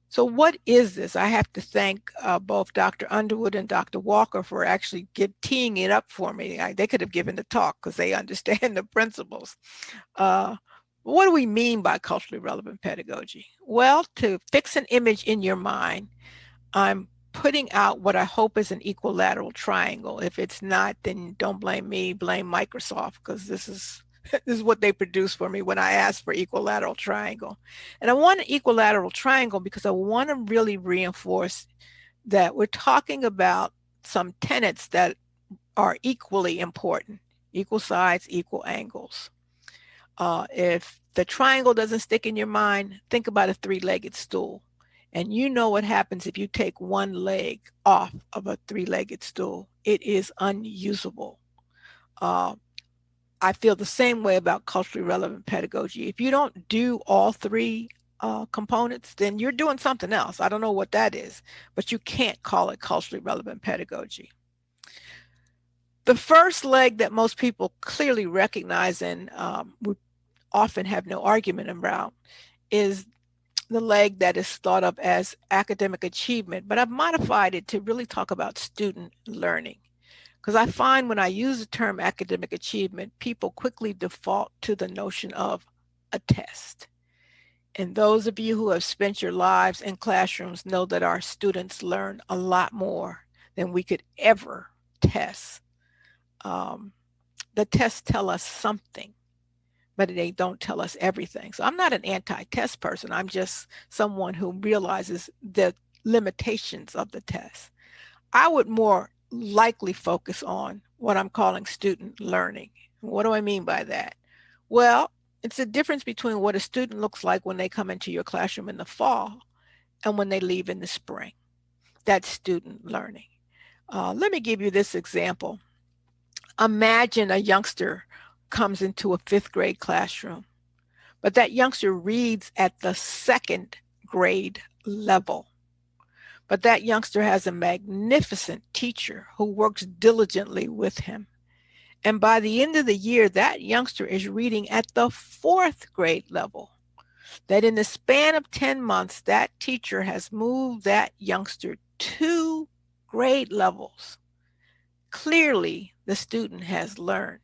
So what is this? I have to thank both Dr. Underwood and Dr. Walker for actually teeing it up for me. They could have given the talk because they understand the principles. What do we mean by culturally relevant pedagogy? Well, to fix an image in your mind, I'm putting out what I hope is an equilateral triangle. If it's not, then don't blame me, blame Microsoft, because this is what they produce for me when I ask for equilateral triangle. And I want an equilateral triangle because I want to really reinforce that we're talking about some tenets that are equally important: equal sides, equal angles. If the triangle doesn't stick in your mind, think about a three-legged stool. And you know what happens if you take one leg off of a three-legged stool. It is unusable. I feel the same way about culturally relevant pedagogy. If you don't do all three components, then you're doing something else. I don't know what that is, but you can't call it culturally relevant pedagogy. The first leg that most people clearly recognize and we often have no argument about is the leg that is thought of as academic achievement, but I've modified it to really talk about student learning. Because I find when I use the term academic achievement, people quickly default to the notion of a test. And those of you who have spent your lives in classrooms know that our students learn a lot more than we could ever test. The tests tell us something, but they don't tell us everything. So I'm not an anti-test person. I'm just someone who realizes the limitations of the test. I would more likely focus on what I'm calling student learning. What do I mean by that? Well, it's the difference between what a student looks like when they come into your classroom in the fall and when they leave in the spring. That's student learning. Let me give you this example. Imagine a youngster comes into a 5th grade classroom, but that youngster reads at the 2nd grade level. But that youngster has a magnificent teacher who works diligently with him. And by the end of the year, that youngster is reading at the 4th grade level. That in the span of 10 months, that teacher has moved that youngster 2 grade levels. Clearly, the student has learned.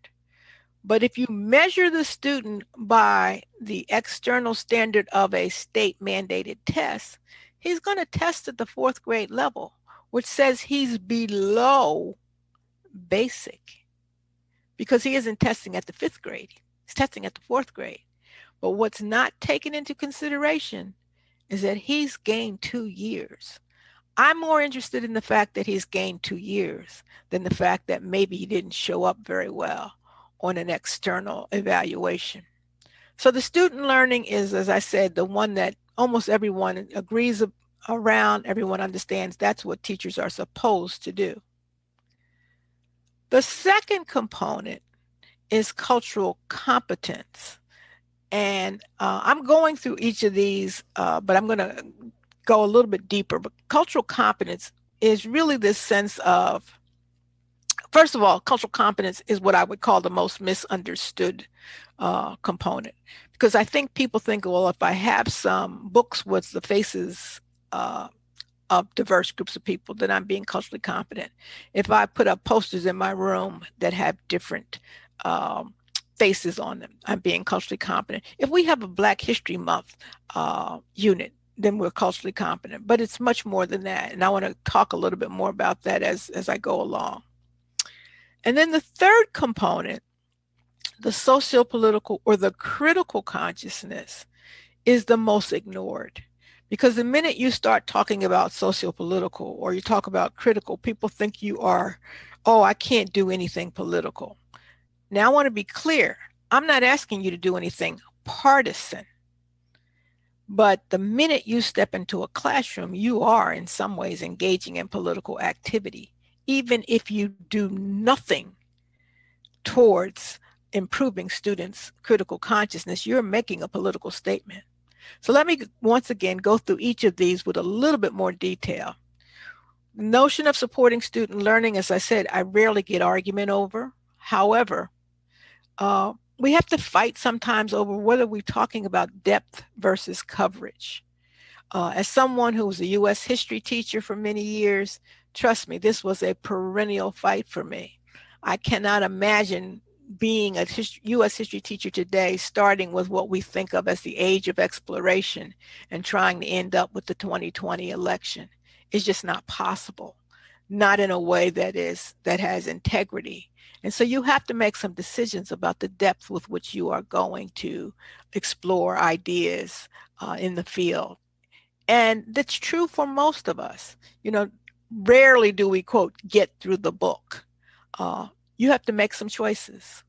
But if you measure the student by the external standard of a state-mandated test, he's going to test at the 4th grade level, which says he's below basic because he isn't testing at the 5th grade. He's testing at the 4th grade. But what's not taken into consideration is that he's gained 2 years. I'm more interested in the fact that he's gained 2 years than the fact that maybe he didn't show up very well on an external evaluation. So the student learning is, as I said, the one that almost everyone agrees around, everyone understands that's what teachers are supposed to do. The second component is cultural competence. And I'm going through each of these, but I'm going to go a little bit deeper. But cultural competence is really this sense of, first of all, cultural competence is what I would call the most misunderstood component. Because I think people think, well, if I have some books with the faces of diverse groups of people, then I'm being culturally competent. If I put up posters in my room that have different faces on them. I'm being culturally competent. If we have a Black History Month unit, then we're culturally competent. But it's much more than that. And I want to talk a little bit more about that as I go along. And then the third component, the socio-political or the critical consciousness, is the most ignored. Because the minute you start talking about socio-political or you talk about critical, people think you are, oh, I can't do anything political. Now, I want to be clear. I'm not asking you to do anything partisan. But the minute you step into a classroom, you are in some ways engaging in political activity, even if you do nothing towards improving students' critical consciousness. You're making a political statement. So let me once again go through each of these with a little bit more detail. The notion of supporting student learning, as I said, I rarely get argument over. However, we have to fight sometimes over whether we're talking about depth versus coverage. As someone who was a U.S. history teacher for many years, trust me, this was a perennial fight for me. I cannot imagine being a U.S. history teacher today, starting with what we think of as the age of exploration and trying to end up with the 2020 election. It's just not possible, not in a way that has integrity. And so you have to make some decisions about the depth with which you are going to explore ideas in the field. And that's true for most of us. You know, rarely do we, quote, get through the book. You have to make some choices.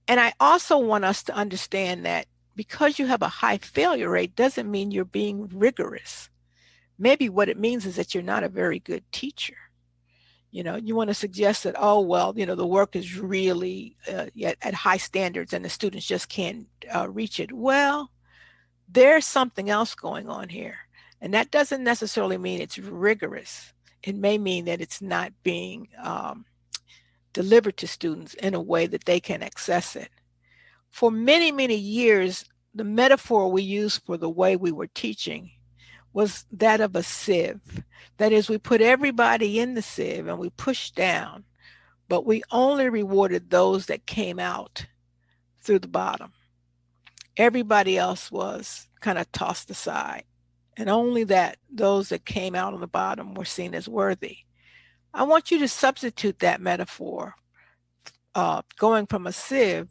And I also want us to understand that because you have a high failure rate doesn't mean you're being rigorous. Maybe what it means is that you're not a very good teacher. You know, you want to suggest that, oh, well, you know, the work is really at high standards and the students just can't reach it. Well, there's something else going on here. And that doesn't necessarily mean it's rigorous. It may mean that it's not being delivered to students in a way that they can access it. For many, many years, the metaphor we used for the way we were teaching was that of a sieve. That is, we put everybody in the sieve and we pushed down, but we only rewarded those that came out through the bottom. Everybody else was kind of tossed aside, and only those that came out on the bottom were seen as worthy. I want you to substitute that metaphor, going from a sieve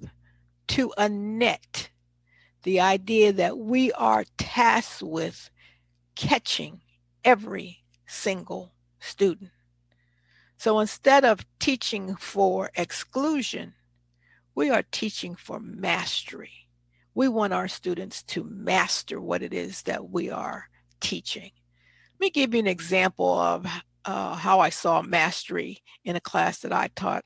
to a net, the idea that we are tasked with catching every single student. So instead of teaching for exclusion, we are teaching for mastery. We want our students to master what it is that we are teaching. Let me give you an example of how I saw mastery in a class that I taught.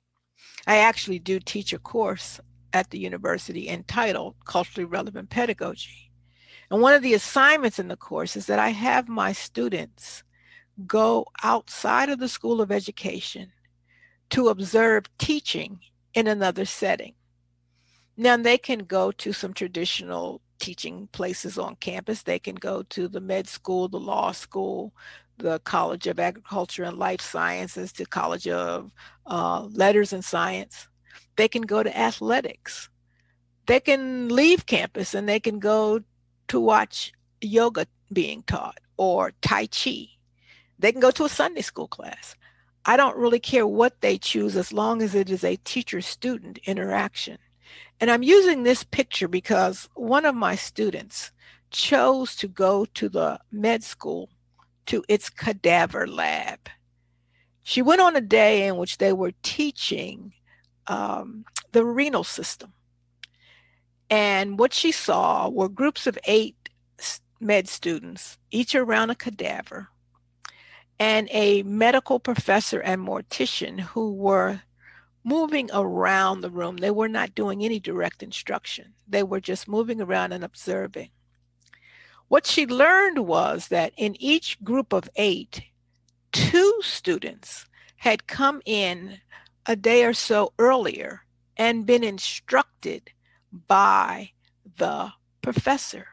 I actually do teach a course at the university entitled Culturally Relevant Pedagogy. And one of the assignments in the course is that I have my students go outside of the School of Education to observe teaching in another setting. Now, they can go to some traditional teaching places on campus. They can go to the med school, the law school, the College of Agriculture and Life Sciences, the College of Letters and Science. They can go to athletics. They can leave campus and they can go to watch yoga being taught or Tai Chi. They can go to a Sunday school class. I don't really care what they choose as long as it is a teacher-student interaction. And I'm using this picture because one of my students chose to go to the med school to its cadaver lab. She went on a day in which they were teaching the renal system. And what she saw were groups of 8 med students, each around a cadaver, and a medical professor and mortician who were moving around the room. They were not doing any direct instruction. They were just moving around and observing. What she learned was that in each group of 8, 2 students had come in a day or so earlier and been instructed by the professor.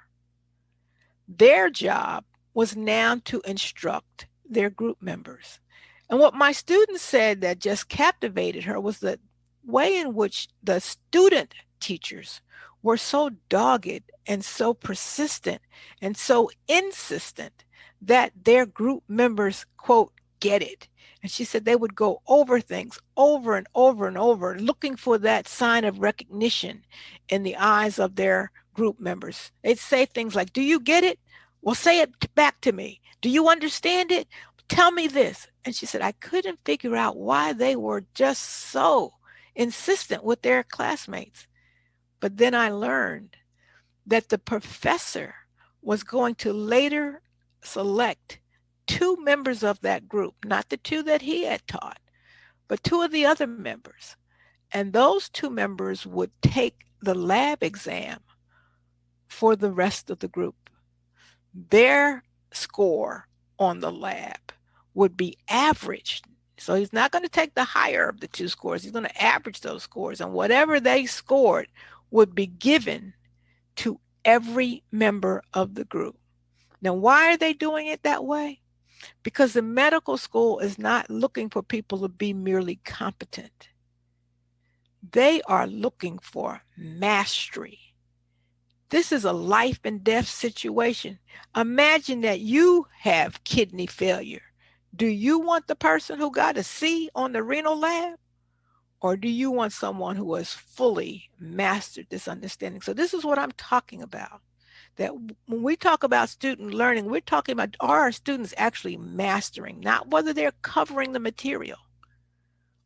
Their job was now to instruct their group members. And what my student said that just captivated her was the way in which the student teachers were so dogged and so persistent and so insistent that their group members, quote, get it. And she said they would go over things over and over and over, looking for that sign of recognition in the eyes of their group members. They'd say things like, do you get it? Well, say it back to me. Do you understand it? Tell me this. And she said, I couldn't figure out why they were just so insistent with their classmates. But then I learned that the professor was going to later select 2 members of that group, not the 2 that he had taught, but 2 of the other members. And those 2 members would take the lab exam for the rest of the group. Their score on the lab would be averaged. So he's not going to take the higher of the 2 scores. He's going to average those scores. And whatever they scored would be given to every member of the group. Now, why are they doing it that way? Because the medical school is not looking for people to be merely competent. They are looking for mastery. This is a life and death situation. Imagine that you have kidney failure. Do you want the person who got a C on the renal lab? Or do you want someone who has fully mastered this understanding? So this is what I'm talking about. That when we talk about student learning, we're talking about, are our students actually mastering, not whether they're covering the material.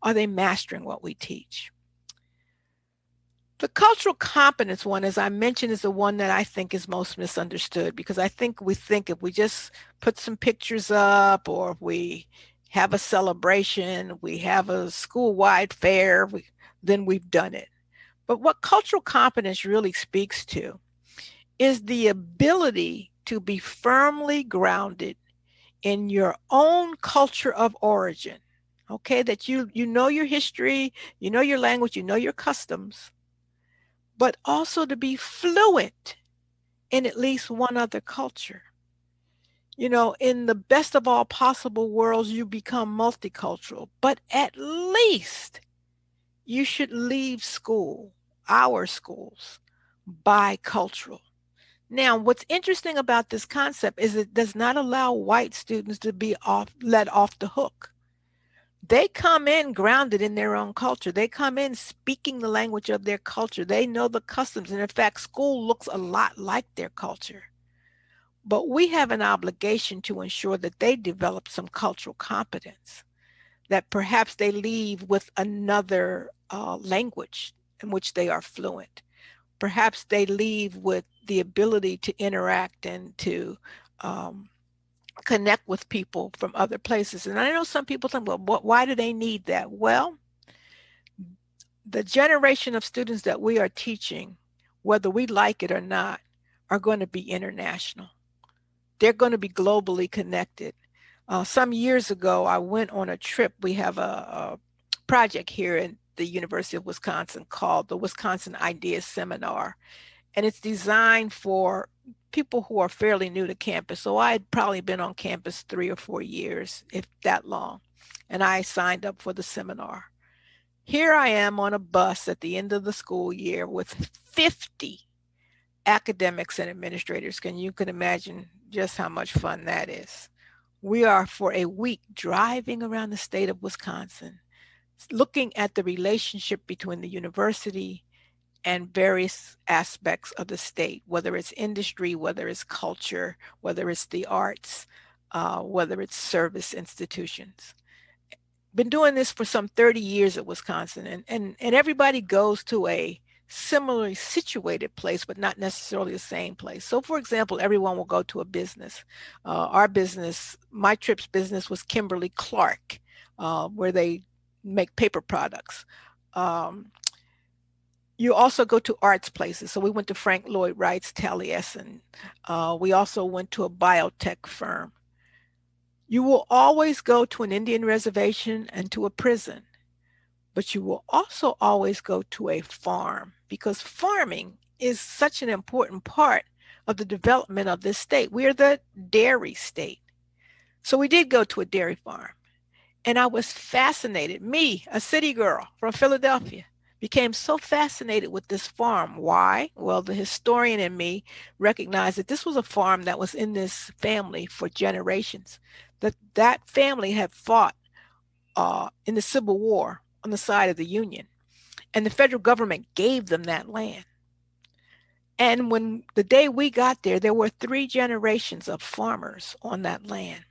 Are they mastering what we teach? The cultural competence one, as I mentioned, is the one that I think is most misunderstood, because I think we think if we just put some pictures up, or if we have a celebration, we have a school-wide fair, then we've done it. But what cultural competence really speaks to is the ability to be firmly grounded in your own culture of origin, okay? That you know your history, you know your language, you know your customs, but also to be fluent in at least one other culture. You know, in the best of all possible worlds, you become multicultural, but at least you should leave school, our schools, bicultural. Now, what's interesting about this concept is it does not allow white students to be let off the hook. They come in grounded in their own culture. They come in speaking the language of their culture. They know the customs. And in fact, school looks a lot like their culture. But we have an obligation to ensure that they develop some cultural competence, that perhaps they leave with another language in which they are fluent. Perhaps they leave with the ability to interact and to connect with people from other places. And I know some people think, well, why do they need that? Well, the generation of students that we are teaching, whether we like it or not, are going to be international. They're going to be globally connected. Some years ago, I went on a trip. We have a project here at the University of Wisconsin called the Wisconsin Ideas Seminar. And it's designed for people who are fairly new to campus. So I had probably been on campus 3 or 4 years, if that long. And I signed up for the seminar. Here I am on a bus at the end of the school year with 50 academics and administrators. You can imagine just how much fun that is. We are for a week driving around the state of Wisconsin, looking at the relationship between the university and various aspects of the state, whether it's industry, whether it's culture, whether it's the arts, whether it's service institutions. Been doing this for some 30 years at Wisconsin, and everybody goes to a similarly situated place, but not necessarily the same place. So for example, everyone will go to a business. Our business, my trip's business was Kimberly-Clark, where they make paper products. You also go to arts places. So we went to Frank Lloyd Wright's Taliesin. We also went to a biotech firm. You will always go to an Indian reservation and to a prison, but you will also always go to a farm, because farming is such an important part of the development of this state. We are the dairy state. So we did go to a dairy farm, and I was fascinated, me, a city girl from Philadelphia, became so fascinated with this farm. Why? Well, the historian in me recognized that this was a farm that was in this family for generations, that family had fought in the Civil War on the side of the Union, and the federal government gave them that land. And when the day we got there, there were 3 generations of farmers on that land.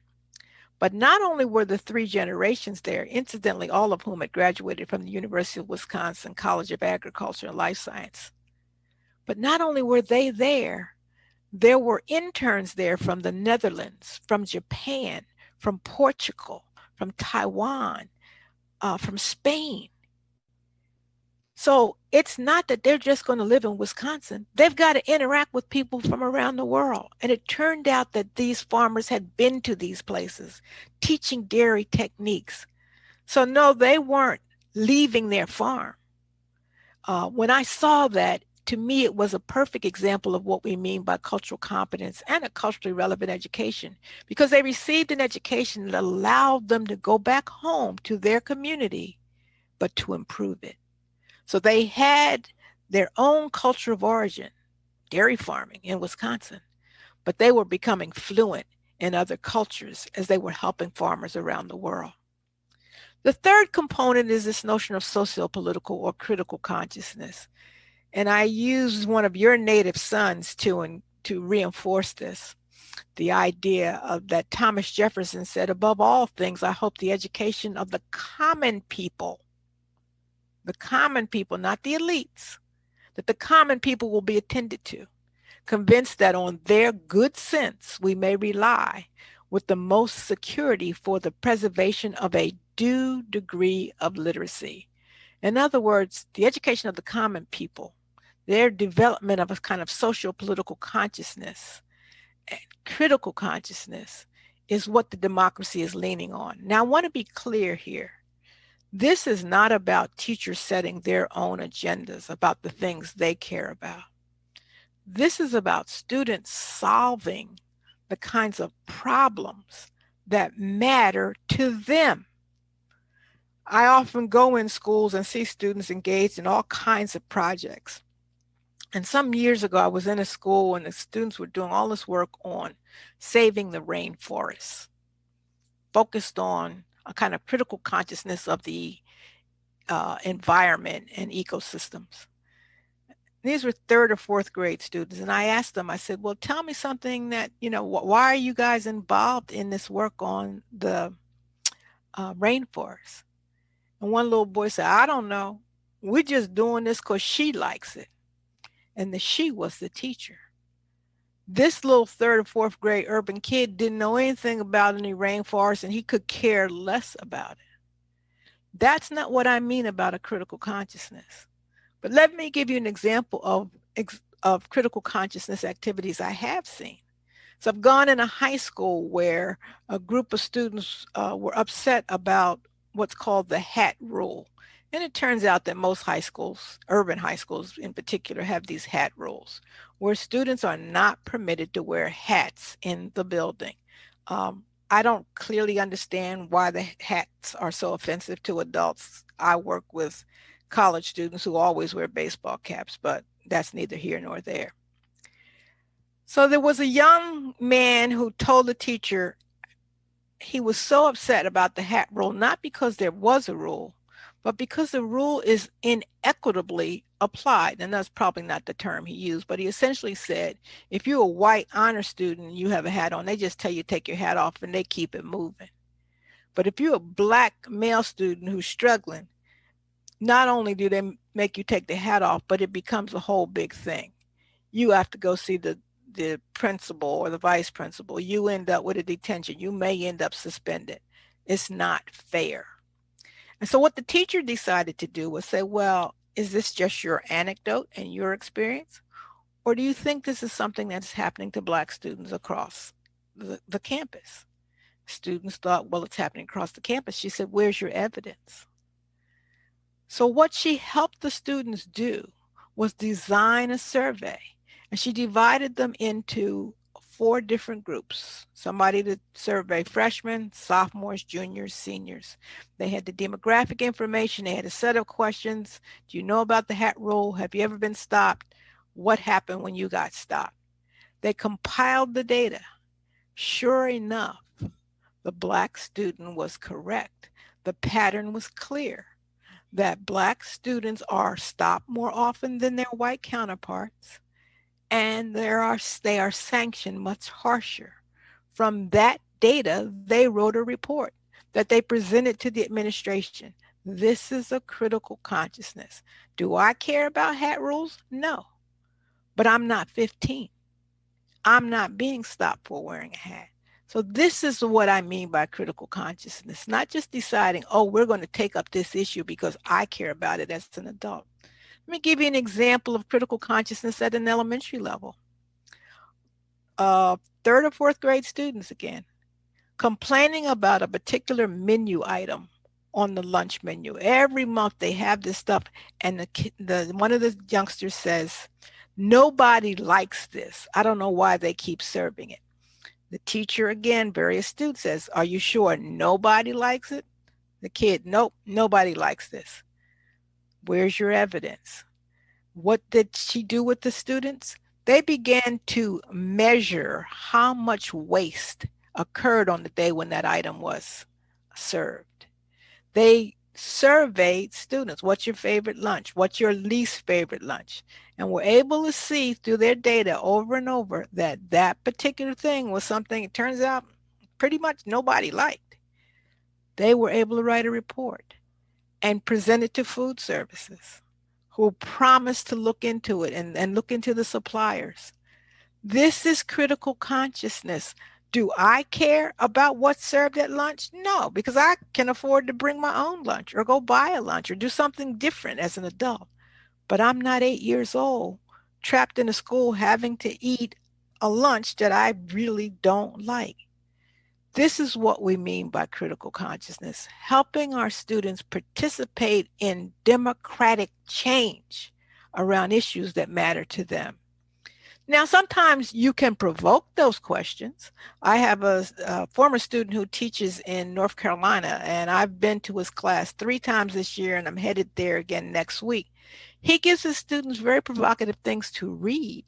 But not only were the 3 generations there, incidentally, all of whom had graduated from the University of Wisconsin College of Agriculture and Life Science, but not only were they there were interns there from the Netherlands, from Japan, from Portugal, from Taiwan, from Spain. So it's not that they're just going to live in Wisconsin. They've got to interact with people from around the world. And it turned out that these farmers had been to these places, teaching dairy techniques. So no, they weren't leaving their farm. When I saw that, to me, it was a perfect example of what we mean by cultural competence and a culturally relevant education, because they received an education that allowed them to go back home to their community, but to improve it. So they had their own culture of origin, dairy farming in Wisconsin, but they were becoming fluent in other cultures as they were helping farmers around the world. The third component is this notion of socio-political or critical consciousness. And I use one of your native sons to reinforce this, the idea of that Thomas Jefferson said, above all things, I hope the education of the common people, not the elites, that the common people will be attended to, convinced that on their good sense we may rely with the most security for the preservation of a due degree of literacy. In other words, the education of the common people, their development of a kind of socio-political consciousness and critical consciousness is what the democracy is leaning on. Now, I want to be clear here. This is not about teachers setting their own agendas about the things they care about. This is about students solving the kinds of problems that matter to them. I often go in schools and see students engaged in all kinds of projects. And some years ago, I was in a school and the students were doing all this work on saving the rainforests, focused on a kind of critical consciousness of the environment and ecosystems. These were 3rd or 4th grade students. And I asked them, I said, well, tell me something that, why are you guys involved in this work on the rainforest? And one little boy said, I don't know. We're just doing this because she likes it. And the she was the teacher. This little 3rd or 4th grade urban kid didn't know anything about any rainforest, and he could care less about it. That's not what I mean about a critical consciousness. But let me give you an example of critical consciousness activities I have seen. So I've gone in a high school where a group of students were upset about what's called the hat rule. And it turns out that most high schools, urban high schools in particular, have these hat rules where students are not permitted to wear hats in the building. I don't clearly understand why the hats are so offensive to adults. I work with college students who always wear baseball caps, but that's neither here nor there. So there was a young man who told the teacher he was so upset about the hat rule, not because there was a rule, but because the rule is inequitably applied. And that's probably not the term he used, but he essentially said, if you're a white honor student and you have a hat on, they just tell you take your hat off and they keep it moving. But if you're a black male student who's struggling, not only do they make you take the hat off, but it becomes a whole big thing. You have to go see the principal or the vice principal. You end up with a detention. You may end up suspended. It's not fair. And so what the teacher decided to do was say, well, is this just your anecdote and your experience? Or do you think this is something that's happening to Black students across the campus? Students thought, well, it's happening across the campus. She said, where's your evidence? So what she helped the students do was design a survey. And she divided them into 4 different groups. Somebody to survey freshmen, sophomores, juniors, seniors. They had the demographic information. They had a set of questions. Do you know about the hat rule? Have you ever been stopped? What happened when you got stopped? They compiled the data. Sure enough, the Black student was correct. The pattern was clear that Black students are stopped more often than their white counterparts, and they are sanctioned much harsher. From that data, they wrote a report that they presented to the administration. This is a critical consciousness. Do I care about hat rules? No, but I'm not 15. I'm not being stopped for wearing a hat. So this is what I mean by critical consciousness, not just deciding, oh, we're going to take up this issue because I care about it as an adult. Let me give you an example of critical consciousness at an elementary level. 3rd or 4th grade students, again, complaining about a particular menu item on the lunch menu. Every month they have this stuff, and one of the youngsters says, nobody likes this. I don't know why they keep serving it. The teacher, again, very astute, says, are you sure nobody likes it? The kid, nope, nobody likes this. Where's your evidence? What did she do with the students? They began to measure how much waste occurred on the day when that item was served. They surveyed students. What's your favorite lunch? What's your least favorite lunch? And were able to see through their data over and over that that particular thing was something, it turns out, pretty much nobody liked. They were able to write a report and present it to food services, who promised to look into it and look into the suppliers. This is critical consciousness. Do I care about what's served at lunch? No, because I can afford to bring my own lunch or go buy a lunch or do something different as an adult. But I'm not 8 years old, trapped in a school having to eat a lunch that I really don't like. This is what we mean by critical consciousness, helping our students participate in democratic change around issues that matter to them. Now, sometimes you can provoke those questions. I have a former student who teaches in North Carolina, and I've been to his class 3 times this year, and I'm headed there again next week. He gives his students very provocative things to read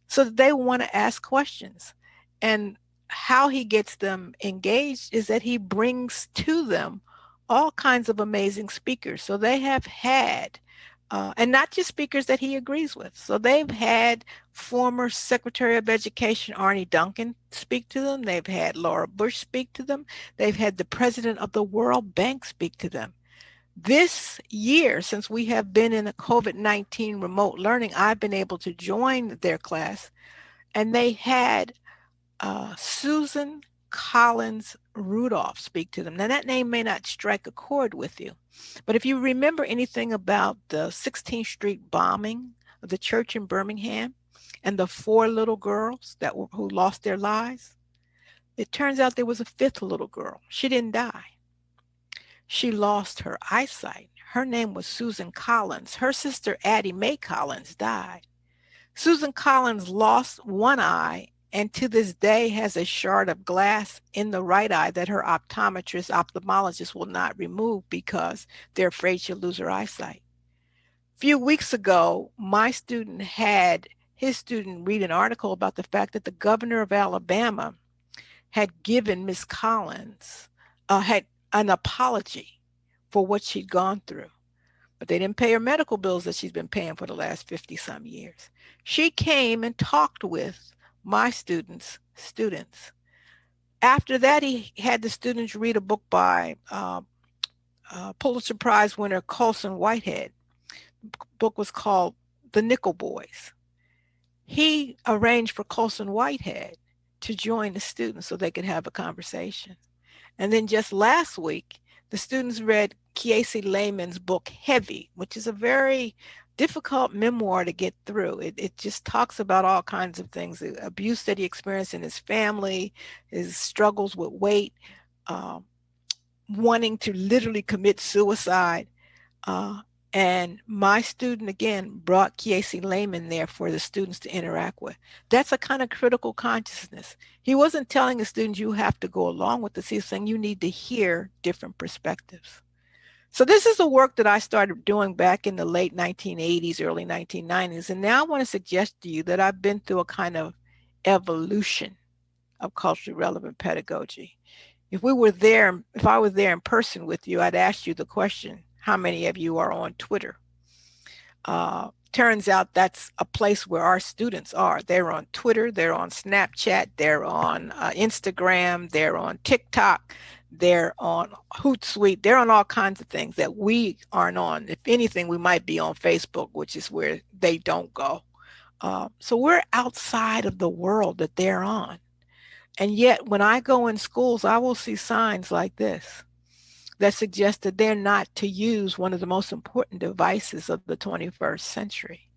so that they want to ask questions. And how he gets them engaged is that he brings to them all kinds of amazing speakers. So they have had, and not just speakers that he agrees with. So they've had former Secretary of Education Arne Duncan speak to them. They've had Laura Bush speak to them. They've had the president of the World Bank speak to them. This year, since we have been in a COVID-19 remote learning, I've been able to join their class, and they had Susan Collins Rudolph speak to them. Now, that name may not strike a chord with you, but if you remember anything about the 16th Street bombing of the church in Birmingham and the 4 little girls who lost their lives, it turns out there was a 5th little girl. She didn't die. She lost her eyesight. Her name was Susan Collins. Her sister, Addie Mae Collins, died. Susan Collins lost one eye and to this day has a shard of glass in the right eye that her ophthalmologist will not remove because they're afraid she'll lose her eyesight. A few weeks ago, my student had his student read an article about the fact that the governor of Alabama had given Miss Collins had an apology for what she'd gone through, but they didn't pay her medical bills that she's been paying for the last 50 some years. She came and talked with my students. After that, he had the students read a book by Pulitzer Prize winner Colson Whitehead. The book was called The Nickel Boys. He arranged for Colson Whitehead to join the students so they could have a conversation. And then just last week, the students read Kiese Lehman's book, Heavy, which is a very difficult memoir to get through. It just talks about all kinds of things, the abuse that he experienced in his family, his struggles with weight, wanting to literally commit suicide. And my student, again, brought Kiesi Layman there for the students to interact with. That's a kind of critical consciousness. He wasn't telling the students you have to go along with this. He was saying you need to hear different perspectives. So this is the work that I started doing back in the late 1980s, early 1990s. And now I want to suggest to you that I've been through a kind of evolution of culturally relevant pedagogy. If I were there in person with you, I'd ask you the question, how many of you are on Twitter? Turns out that's a place where our students are. They're on Twitter, they're on Snapchat, they're on Instagram, they're on TikTok, they're on Hootsuite, they're on all kinds of things that we aren't on. If anything, we might be on Facebook, which is where they don't go. So we're outside of the world that they're on. And yet when I go in schools, I will see signs like this that suggest that they're not to use one of the most important devices of the 21st century.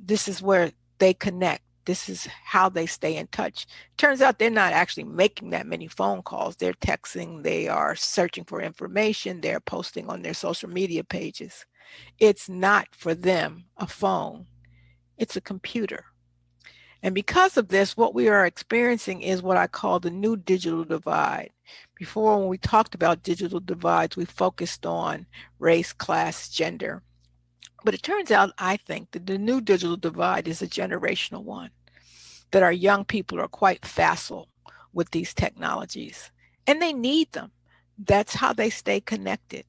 This is where they connect. This is how they stay in touch. Turns out they're not actually making that many phone calls. They're texting, they are searching for information, they're posting on their social media pages. It's not for them a phone, it's a computer. And because of this, what we are experiencing is what I call the new digital divide. Before, when we talked about digital divides, we focused on race, class, gender. But it turns out, I think, that the new digital divide is a generational one, that our young people are quite facile with these technologies, and they need them. That's how they stay connected.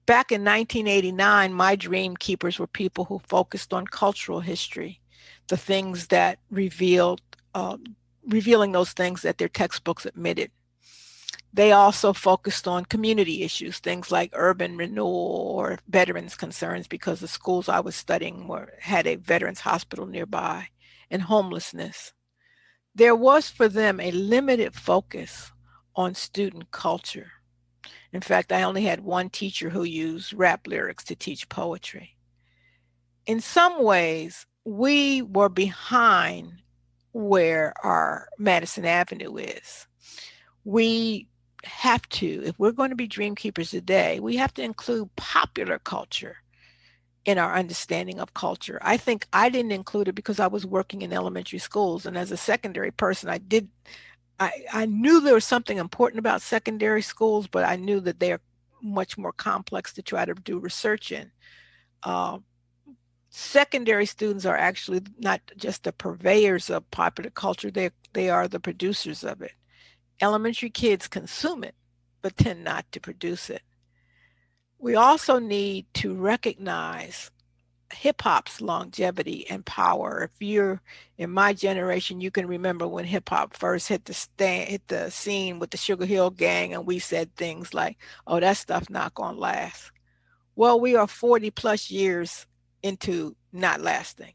Back in 1989, my dream keepers were people who focused on cultural history, the things that revealing those things that their textbooks admitted. They also focused on community issues, things like urban renewal or veterans concerns, because the schools I was studying had a veterans hospital nearby, and homelessness. There was for them a limited focus on student culture. In fact, I only had one teacher who used rap lyrics to teach poetry. In some ways, we were behind where our Madison Avenue is. We have to, if we're going to be dream keepers today, we have to include popular culture in our understanding of culture. I think I didn't include it because I was working in elementary schools, and as a secondary person, I knew there was something important about secondary schools, but I knew that they're much more complex to try to do research in. Secondary students are actually not just the purveyors of popular culture, they are the producers of it. Elementary kids consume it, but tend not to produce it. We also need to recognize hip hop's longevity and power. If you're in my generation, you can remember when hip hop first hit the scene with the Sugar Hill Gang, and we said things like, "Oh, that stuff not gonna last." Well, we are 40 plus years into not lasting.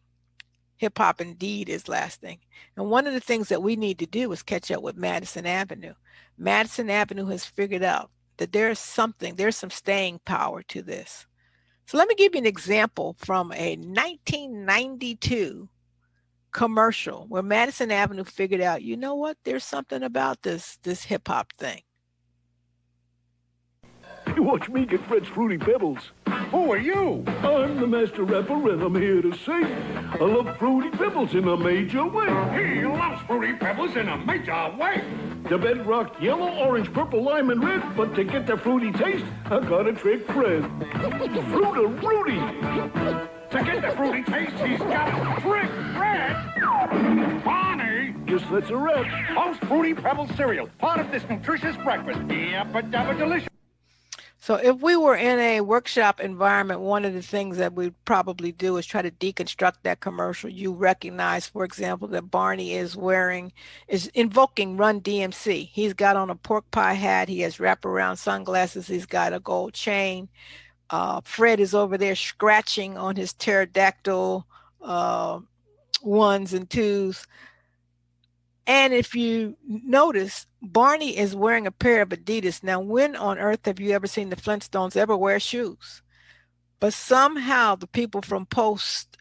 Hip hop indeed is lasting. And one of the things that we need to do is catch up with Madison Avenue. Madison Avenue has figured out that there's some staying power to this. So let me give you an example from a 1992 commercial where Madison Avenue figured out, you know what, there's something about this hip hop thing. You watch me get Fred's Fruity Pebbles. Who are you? I'm the master rapper and I'm here to say I love Fruity Pebbles in a major way. He loves Fruity Pebbles in a major way. The bedrock yellow, orange, purple, lime, and red. But to get the fruity taste, I gotta trick Fred. Fruity. To get the fruity taste, he's got to trick Fred. Barney. Guess that's a wrap. How's Fruity Pebbles cereal? Part of this nutritious breakfast. Yabba-dabba delicious. So if we were in a workshop environment, one of the things that we'd probably do is try to deconstruct that commercial. You recognize, for example, that Barney is invoking Run DMC. He's got on a pork pie hat. He has wraparound sunglasses. He's got a gold chain. Fred is over there scratching on his pterodactyl ones and twos. And if you notice, Barney is wearing a pair of Adidas. Now, when on earth have you ever seen the Flintstones ever wear shoes? But somehow the people from Post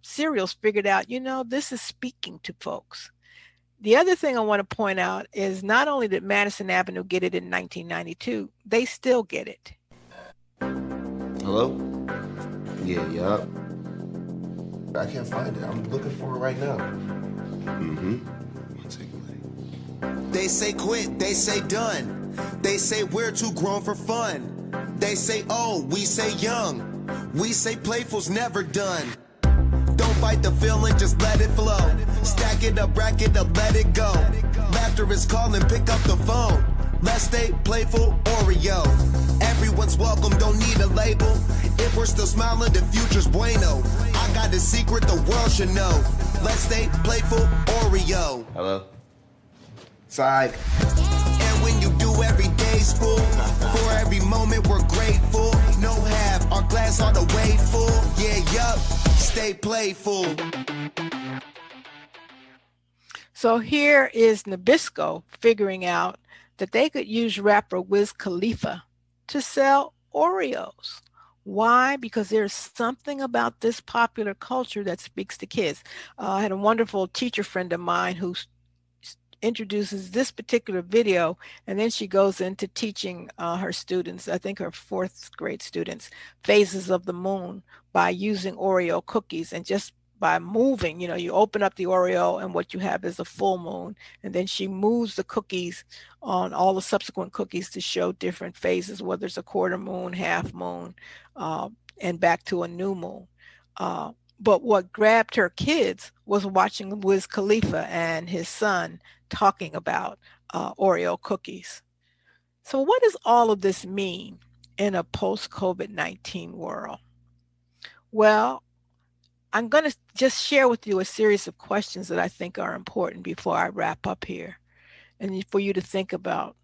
cereals figured out, this is speaking to folks. The other thing I want to point out is not only did Madison Avenue get it in 1992, they still get it. Hello? Yeah, yup. I can't find it. I'm looking for it right now. Mm-hmm. One second. They say quit, they say done. They say we're too grown for fun. They say old, we say young. We say playful's never done. Don't fight the feeling, just let it flow. Stack it up, rack it up, let it go. Laughter is calling, pick up the phone. Let's stay playful, Oreo. Everyone's welcome, don't need a label. If we're still smiling, the future's bueno. I got a secret the world should know. Let's stay playful, Oreo. Hello? Psych. And when you do, every day's full. For every moment, we're grateful. No half, our glass all the way full. Yeah, yup, stay playful. So here is Nabisco figuring out that they could use rapper Wiz Khalifa to sell Oreos. Why? Because there's something about this popular culture that speaks to kids. I had a wonderful teacher friend of mine who introduces this particular video, and then she goes into teaching her students, I think her 4th grade students, phases of the moon by using Oreo cookies. And just by moving, you know, you open up the Oreo and what you have is a full moon, and then she moves the cookies on all the subsequent cookies to show different phases, whether it's a quarter moon, half moon, and back to a new moon. But what grabbed her kids was watching Wiz Khalifa and his son talking about Oreo cookies. So what does all of this mean in a post-COVID-19 world? Well, I'm going to just share with you a series of questions that I think are important before I wrap up here, and for you to think about,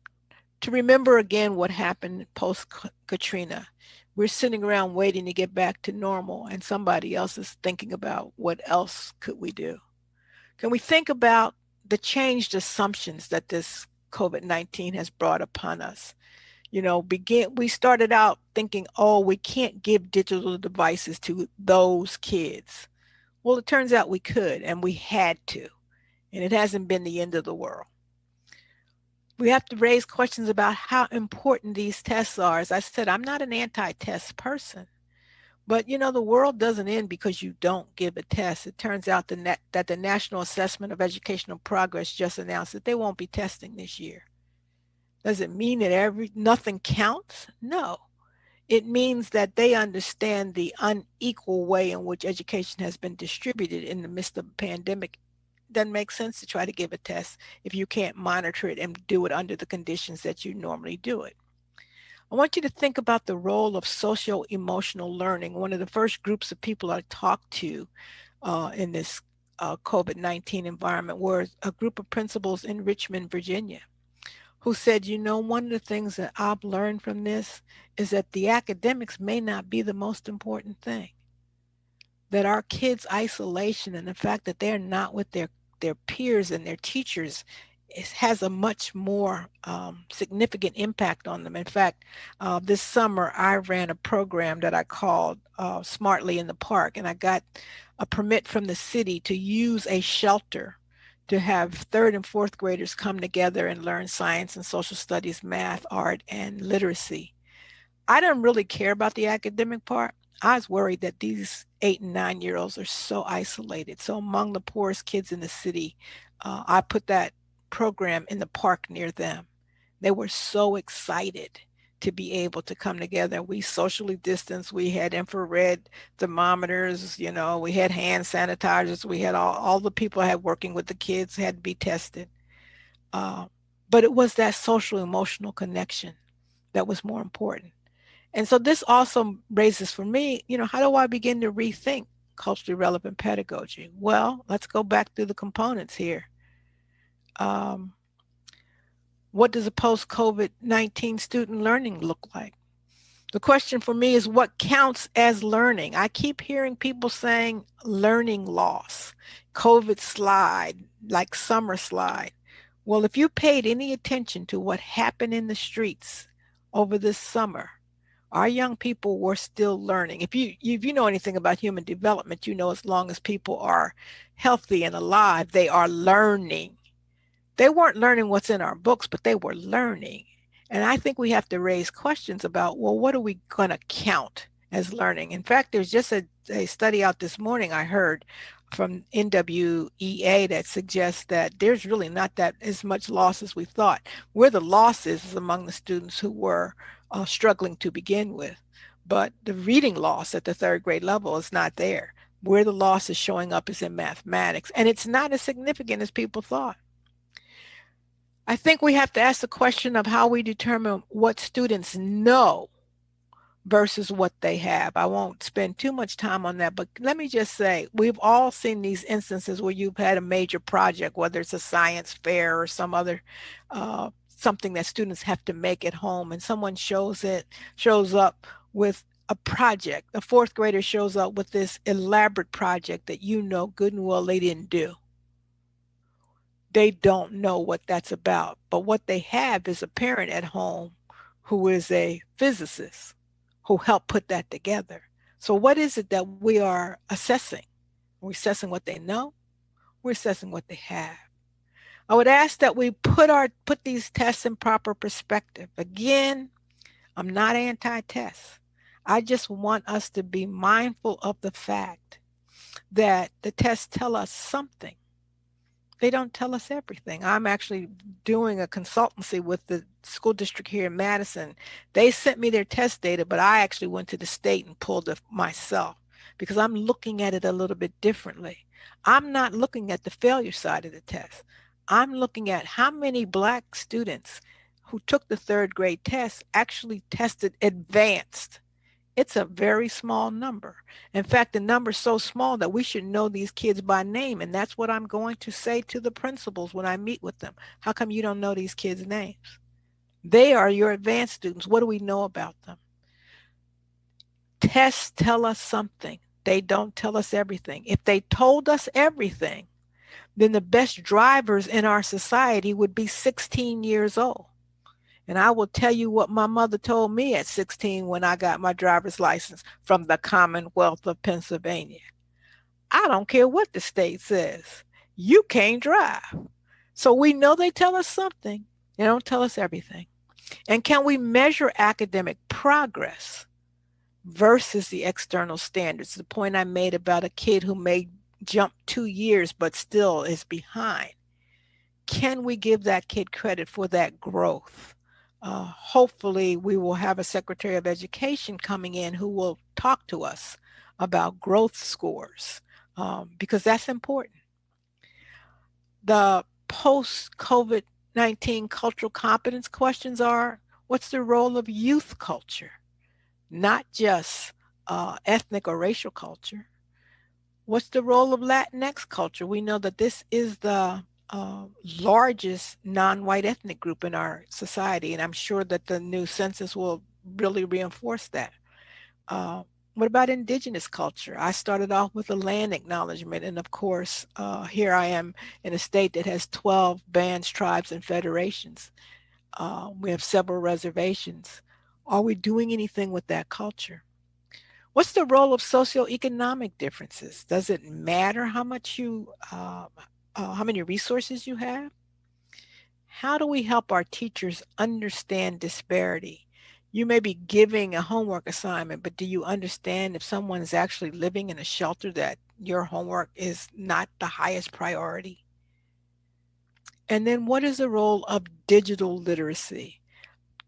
to remember again what happened post-Katrina. We're sitting around waiting to get back to normal, and somebody else is thinking about what else could we do. Can we think about the changed assumptions that this COVID-19 has brought upon us? You know, we started out thinking, oh, we can't give digital devices to those kids. Well, it turns out we could, and we had to, and it hasn't been the end of the world. We have to raise questions about how important these tests are. As I said, I'm not an anti-test person, but you know, the world doesn't end because you don't give a test. It turns out that the National Assessment of Educational Progress just announced that they won't be testing this year. Does it mean that nothing counts? No. It means that they understand the unequal way in which education has been distributed in the midst of a pandemic. It doesn't make sense to try to give a test if you can't monitor it and do it under the conditions that you normally do it. I want you to think about the role of socio-emotional learning. One of the first groups of people I talked to in this COVID-19 environment were a group of principals in Richmond, Virginia, who said, you know, one of the things that I've learned from this is that the academics may not be the most important thing. That our kids' isolation and the fact that they're not with their peers and their teachers has a much more significant impact on them. In fact, this summer I ran a program that I called Smartly in the Park, and I got a permit from the city to use a shelter to have 3rd and 4th graders come together and learn science and social studies, math, art, and literacy. I didn't really care about the academic part. I was worried that these 8 and 9-year-olds are so isolated. So among the poorest kids in the city, I put that program in the park near them. They were so excited to be able to come together. We socially distanced. We had infrared thermometers, you know, we had hand sanitizers. We had all the people had working with the kids had to be tested. But it was that social emotional connection that was more important. And so this also raises for me, you know, how do I begin to rethink culturally relevant pedagogy? Well, let's go back through the components here. What does a post-COVID-19 student learning look like? The question for me is what counts as learning? I keep hearing people saying learning loss, COVID slide, like summer slide. Well, if you paid any attention to what happened in the streets over this summer, our young people were still learning. If you know anything about human development, you know as long as people are healthy and alive, they are learning. They weren't learning what's in our books, but they were learning. And I think we have to raise questions about, well, what are we going to count as learning. In fact, there's just a study out this morning I heard from NWEA that suggests that there's really not that as much loss as we thought. Where the loss is among the students who were struggling to begin with. But the reading loss at the third grade level is not there. Where the loss is showing up is in mathematics, and it's not as significant as people thought. I think we have to ask the question of how we determine what students know versus what they have. I won't spend too much time on that, but let me just say, we've all seen these instances where you've had a major project, whether it's a science fair or some other something that students have to make at home, and someone shows up with a project. A fourth grader shows up with this elaborate project that you know good and well they didn't do. They don't know what that's about, but what they have is a parent at home who is a physicist who helped put that together. So what is it that we are assessing? We're assessing what they know. We're assessing what they have. I would ask that we put these tests in proper perspective. Again, I'm not anti-test. I just want us to be mindful of the fact that the tests tell us something. They don't tell us everything. I'm actually doing a consultancy with the school district here in Madison. They sent me their test data, but I actually went to the state and pulled it myself because I'm looking at it a little bit differently. I'm not looking at the failure side of the test. I'm looking at how many Black students who took the third grade test actually tested advanced. It's a very small number. In fact, the number is so small that we should know these kids by name. And that's what I'm going to say to the principals when I meet with them. How come you don't know these kids' names? They are your advanced students. What do we know about them? Tests tell us something. They don't tell us everything. If they told us everything, then the best drivers in our society would be 16 years old. And I will tell you what my mother told me at 16 when I got my driver's license from the Commonwealth of Pennsylvania. I don't care what the state says. You can't drive. So we know they tell us something. They don't tell us everything. And can we measure academic progress versus the external standards? The point I made about a kid who may jump 2 years but still is behind. Can we give that kid credit for that growth? Hopefully we will have a Secretary of Education coming in who will talk to us about growth scores because that's important. The post-COVID-19 cultural competence questions are, what's the role of youth culture? Not just ethnic or racial culture. What's the role of Latinx culture? We know that this is the largest non-white ethnic group in our society, and I'm sure that the new census will really reinforce that. What about indigenous culture? I started off with a land acknowledgement, and of course, here I am in a state that has 12 bands, tribes, and federations. We have several reservations. Are we doing anything with that culture? What's the role of socioeconomic differences? Does it matter how much how many resources you have? How do we help our teachers understand disparity? You may be giving a homework assignment, but do you understand if someone is actually living in a shelter that your homework is not the highest priority? And then what is the role of digital literacy?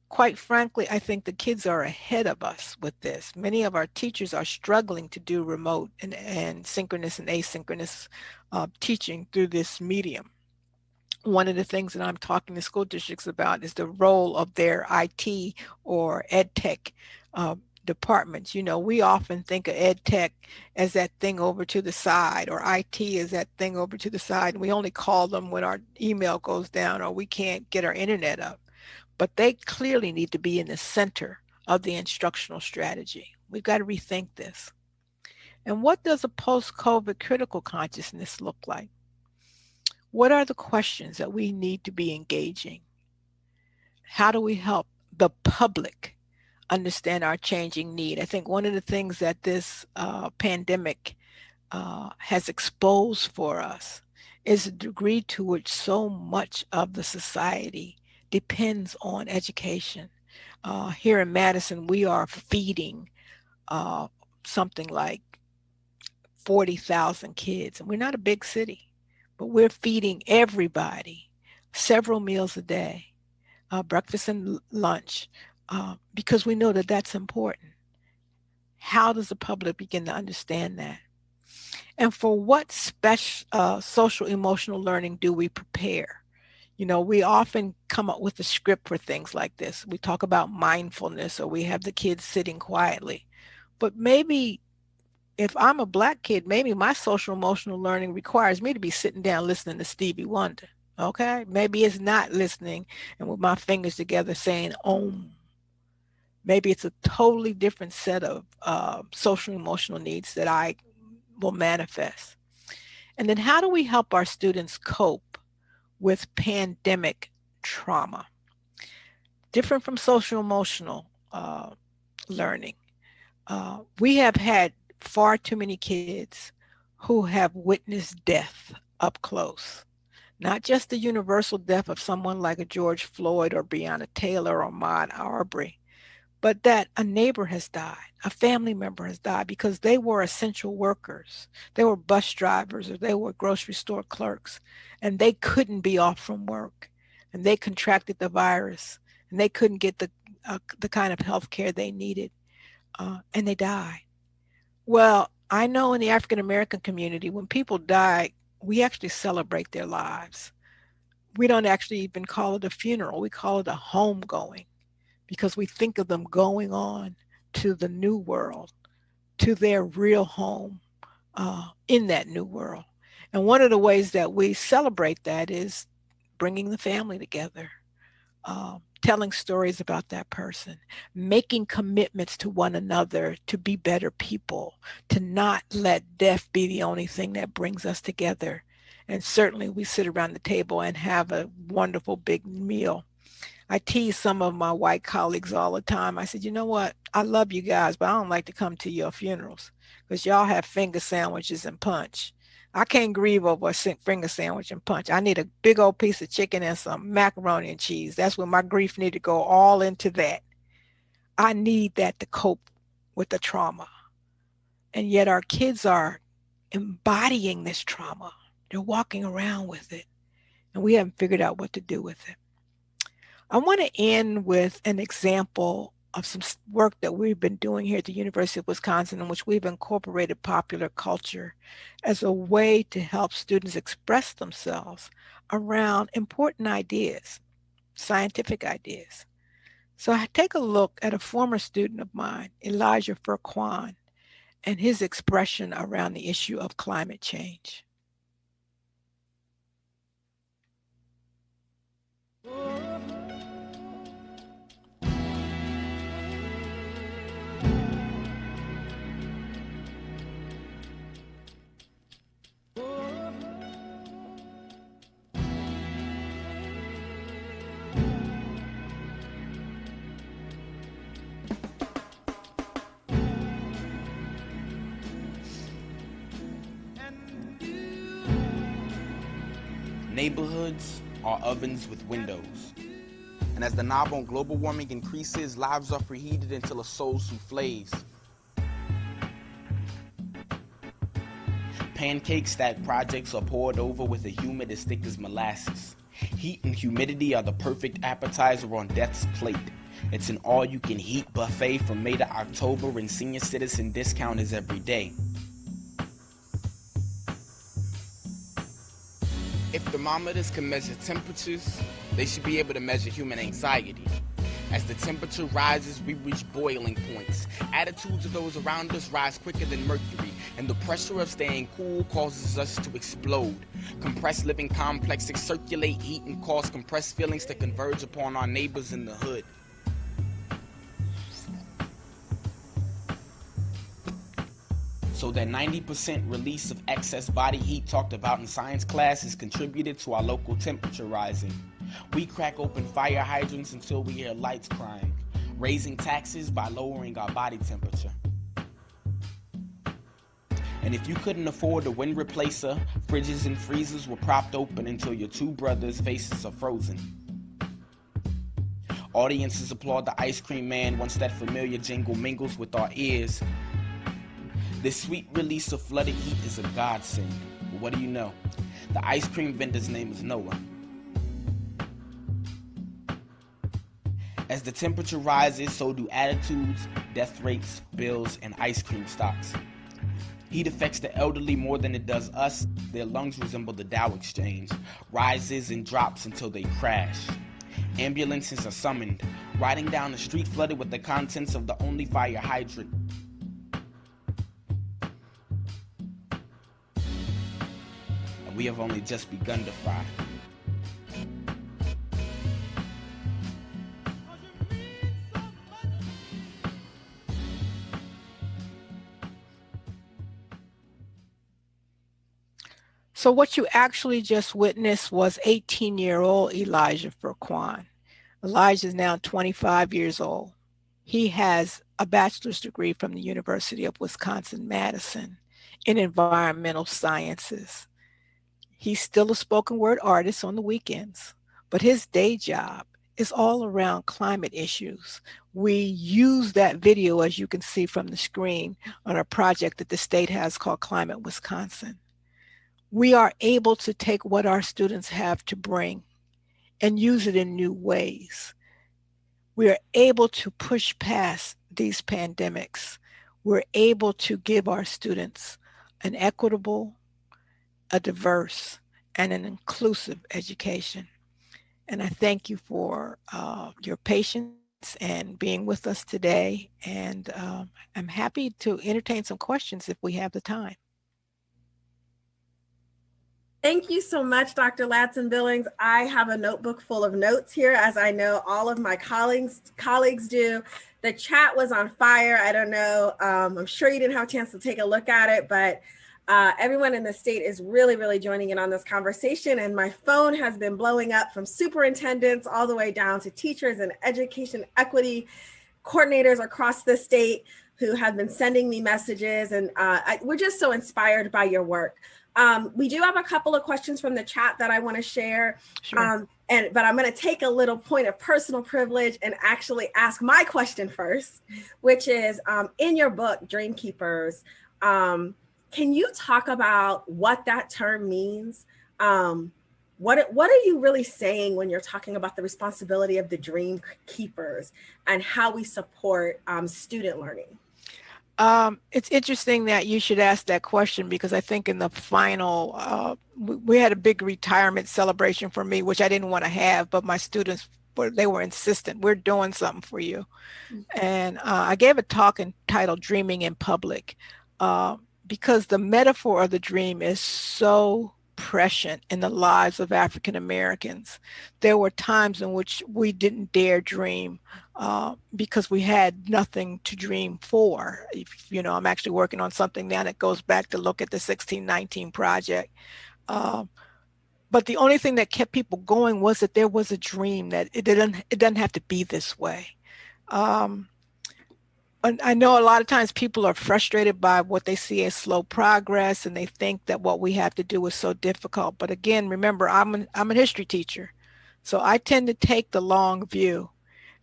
Quite frankly, I think the kids are ahead of us with this. Many of our teachers are struggling to do remote and synchronous and asynchronous teaching through this medium. One of the things that I'm talking to school districts about is the role of their IT or EdTech departments. You know, we often think of EdTech as that thing over to the side, or IT as that thing over to the side, and we only call them when our email goes down or we can't get our internet up. But they clearly need to be in the center of the instructional strategy. We've got to rethink this. And what does a post-COVID critical consciousness look like? What are the questions that we need to be engaging? How do we help the public understand our changing need? I think one of the things that this pandemic has exposed for us is the degree to which so much of the society depends on education. Here in Madison, we are feeding something like 40,000 kids. And we're not a big city, but we're feeding everybody several meals a day, breakfast and lunch, because we know that that's important. How does the public begin to understand that? And for what special social emotional learning do we prepare? You know, we often come up with a script for things like this. We talk about mindfulness, or we have the kids sitting quietly. But maybe if I'm a Black kid, maybe my social emotional learning requires me to be sitting down listening to Stevie Wonder. Okay? Maybe it's not listening and with my fingers together saying, Om. Maybe it's a totally different set of social emotional needs that I will manifest. And then how do we help our students cope with pandemic trauma? Different from social emotional learning. We have had far too many kids who have witnessed death up close. Not just the universal death of someone like a George Floyd or Breonna Taylor or Ahmaud Arbery, but that a neighbor has died, a family member has died because they were essential workers. They were bus drivers or they were grocery store clerks, and they couldn't be off from work, and they contracted the virus, and they couldn't get the kind of health care they needed, and they died. Well, I know in the African American community, when people die, we actually celebrate their lives. We don't actually even call it a funeral. We call it a homegoing, because we think of them going on to the new world, to their real home in that new world. And one of the ways that we celebrate that is bringing the family together, telling stories about that person, making commitments to one another to be better people, to not let death be the only thing that brings us together. And certainly we sit around the table and have a wonderful big meal. I tease some of my white colleagues all the time. I said, you know what? I love you guys, but I don't like to come to your funerals because y'all have finger sandwiches and punch. I can't grieve over a finger sandwich and punch. I need a big old piece of chicken and some macaroni and cheese. That's when my grief need to go all into that. I need that to cope with the trauma. And yet our kids are embodying this trauma. They're walking around with it, and we haven't figured out what to do with it. I want to end with an example of some work that we've been doing here at the University of Wisconsin, in which we've incorporated popular culture as a way to help students express themselves around important ideas, scientific ideas. So I take a look at a former student of mine, Elijah Furquan, and his expression around the issue of climate change. Neighborhoods are ovens with windows. And as the knob on global warming increases, lives are preheated until a soul souffles. Pancake-stacked projects are poured over with a humid as thick as molasses. Heat and humidity are the perfect appetizer on death's plate. It's an all-you-can-eat buffet from May to October, and senior citizen discount is every day. If thermometers can measure temperatures, they should be able to measure human anxiety. As the temperature rises, we reach boiling points. Attitudes of those around us rise quicker than mercury, and the pressure of staying cool causes us to explode. Compressed living complexes circulate heat and cause compressed feelings to converge upon our neighbors in the hood. So that 90% release of excess body heat talked about in science class is contributed to our local temperature rising. We crack open fire hydrants until we hear lights crying, raising taxes by lowering our body temperature. And if you couldn't afford a wind replacer, fridges and freezers were propped open until your two brothers' faces are frozen. Audiences applaud the ice cream man once that familiar jingle mingles with our ears. This sweet release of flooded heat is a godsend. But what do you know? The ice cream vendor's name is Noah. As the temperature rises, so do attitudes, death rates, bills, and ice cream stocks. Heat affects the elderly more than it does us. Their lungs resemble the Dow Exchange, rises and drops until they crash. Ambulances are summoned, riding down the street flooded with the contents of the only fire hydrant. And we have only just begun to fry. So what you actually just witnessed was 18-year-old Elijah Furquan. Elijah is now 25 years old. He has a bachelor's degree from the University of Wisconsin-Madison in environmental sciences. He's still a spoken word artist on the weekends, but his day job is all around climate issues. We use that video, as you can see from the screen, on a project that the state has called Climate Wisconsin. We are able to take what our students have to bring and use it in new ways. We are able to push past these pandemics. We're able to give our students an equitable, a diverse, and an inclusive education. And I thank you for your patience and being with us today. And I'm happy to entertain some questions if we have the time. Thank you so much, Dr. Ladson-Billings. I have a notebook full of notes here, as I know all of my colleagues do. The chat was on fire. I don't know. I'm sure you didn't have a chance to take a look at it, but everyone in the state is really, really joining in on this conversation. And my phone has been blowing up from superintendents all the way down to teachers and education equity coordinators across the state who have been sending me messages. And we're just so inspired by your work. We do have a couple of questions from the chat that I want to share. Sure. But I'm going to take a little point of personal privilege and actually ask my question first, which is in your book, Dream Keepers, can you talk about what that term means? What are you really saying when you're talking about the responsibility of the Dream Keepers and how we support student learning? It's interesting that you should ask that question, because I think in the final, we had a big retirement celebration for me, which I didn't want to have, but my students, they were insistent, we're doing something for you. And I gave a talk entitled Dreaming in Public, because the metaphor of the dream is so prescient in the lives of African Americans. There were times in which we didn't dare dream because we had nothing to dream for. I'm actually working on something now that goes back to look at the 1619 project. But the only thing that kept people going was that there was a dream, that it doesn't have to be this way. I know a lot of times people are frustrated by what they see as slow progress, and they think that what we have to do is so difficult. But again, remember, I'm a history teacher, so I tend to take the long view.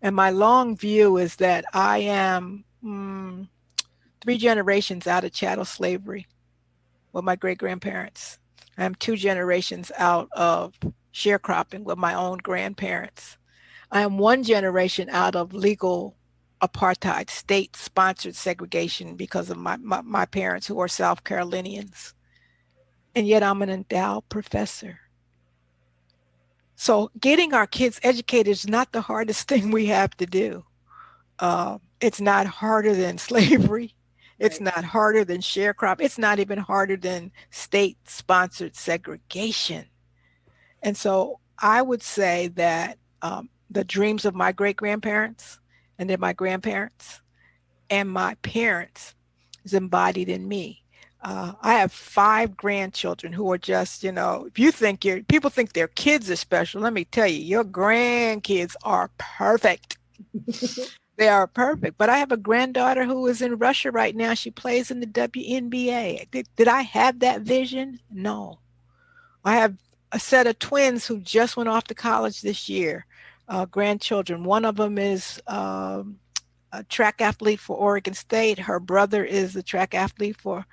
And my long view is that I am 3 generations out of chattel slavery with my great-grandparents. I am 2 generations out of sharecropping with my own grandparents. I am 1 generation out of legal apartheid, state-sponsored segregation because of my parents, who are South Carolinians. And yet I'm an endowed professor. So getting our kids educated is not the hardest thing we have to do. It's not harder than slavery. It's not harder than sharecrop. It's not even harder than state-sponsored segregation. And so I would say that the dreams of my great-grandparents, and then my grandparents and my parents is embodied in me. I have 5 grandchildren who are just, if you think people think their kids are special, let me tell you, your grandkids are perfect. They are perfect. But I have a granddaughter who is in Russia right now. She plays in the WNBA. Did I have that vision? No. I have a set of twins who just went off to college this year. Grandchildren. One of them is a track athlete for Oregon State. Her brother is a track athlete for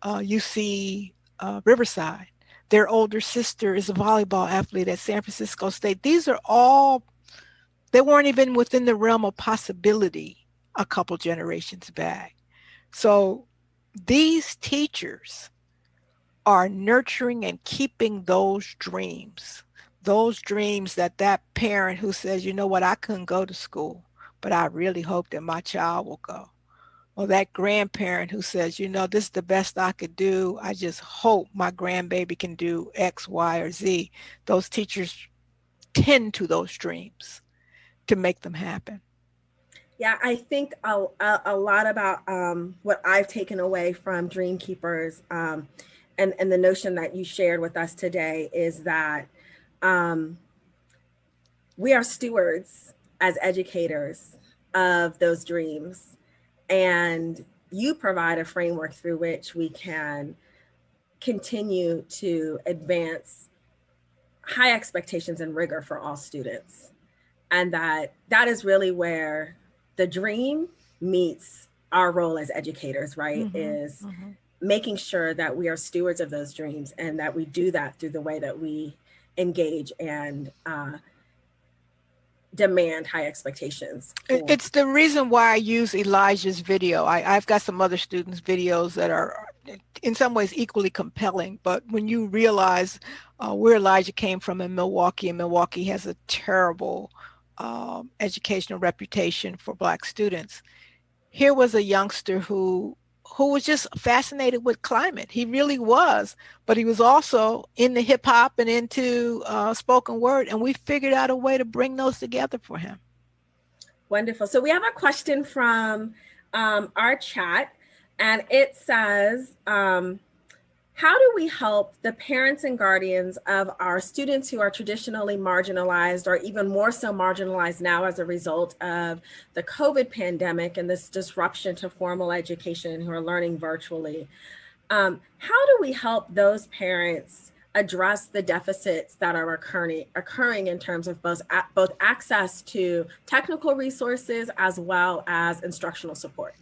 UC Riverside. Their older sister is a volleyball athlete at San Francisco State. These are all, they weren't even within the realm of possibility a couple generations back. So these teachers are nurturing and keeping those dreams that that parent who says, you know what, I couldn't go to school, but I really hope that my child will go. Or that grandparent who says, you know, this is the best I could do. I just hope my grandbaby can do X, Y, or Z. Those teachers tend to those dreams to make them happen. Yeah, I think a lot about what I've taken away from Dream Keepers and the notion that you shared with us today is that we are stewards as educators of those dreams. And you provide a framework through which we can continue to advance high expectations and rigor for all students. And that is really where the dream meets our role as educators, right? Is making sure that we are stewards of those dreams and that we do that through the way that we engage and demand high expectations. It's the reason why I use Elijah's video. I've got some other students' videos that are in some ways equally compelling, but when you realize where Elijah came from in Milwaukee, and Milwaukee has a terrible educational reputation for Black students. Here was a youngster who was just fascinated with climate. He really was, but he was also into hip hop and into spoken word, and we figured out a way to bring those together for him. Wonderful. So we have a question from our chat, and it says, how do we help the parents and guardians of our students who are traditionally marginalized, or even more so marginalized now as a result of the COVID pandemic and this disruption to formal education, who are learning virtually? How do we help those parents address the deficits that are occurring in terms of both access to technical resources as well as instructional support?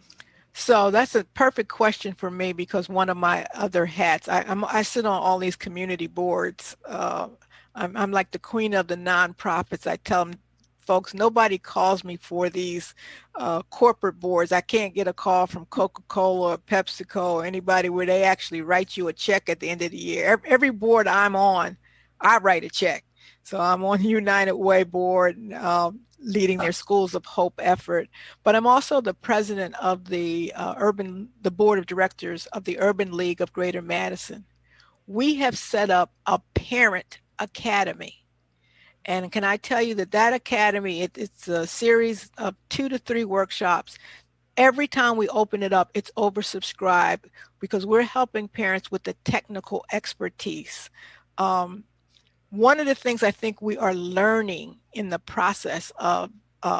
So that's a perfect question for me, because one of my other hats, I sit on all these community boards. I'm like the queen of the nonprofits. I tell them, folks, nobody calls me for these corporate boards. I can't get a call from Coca-Cola or PepsiCo or anybody where they actually write you a check at the end of the year. Every board I'm on, I write a check. So I'm on the United Way board, leading their Schools of Hope effort, but I'm also the president of the board of directors of the Urban League of Greater Madison. We have set up a parent academy. And can I tell you that academy, it's a series of 2 to 3 workshops. Every time we open it up, it's oversubscribed because we're helping parents with the technical expertise. One of the things I think we are learning in the process of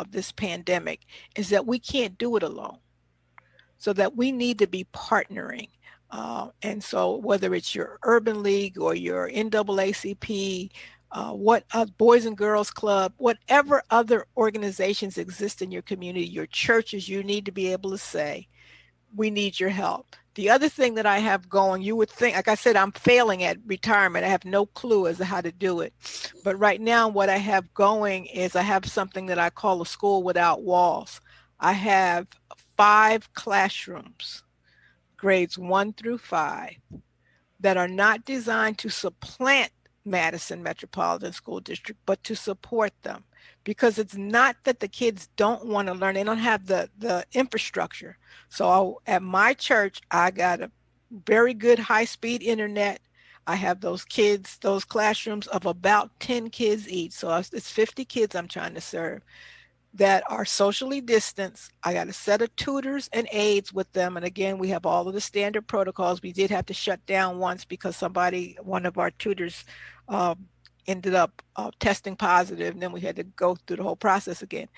this pandemic is that we can't do it alone, so that we need to be partnering. And so whether it's your Urban League or your NAACP, Boys and Girls Club, whatever other organizations exist in your community, your churches, you need to be able to say, we need your help. The other thing that I have going, you would think, like I said, I'm failing at retirement. I have no clue as to how to do it. But right now, what I have going is I have something that I call a school without walls. I have 5 classrooms, grades 1 through 5, that are not designed to supplant Madison Metropolitan School District, but to support them. Because it's not that the kids don't want to learn, they don't have the infrastructure. So at my church, I got a very good high-speed internet. I have those classrooms of about 10 kids each. So it's 50 kids I'm trying to serve that are socially distanced. I got a set of tutors and aides with them. And again, we have all of the standard protocols. We did have to shut down once because one of our tutors ended up testing positive, and then we had to go through the whole process again.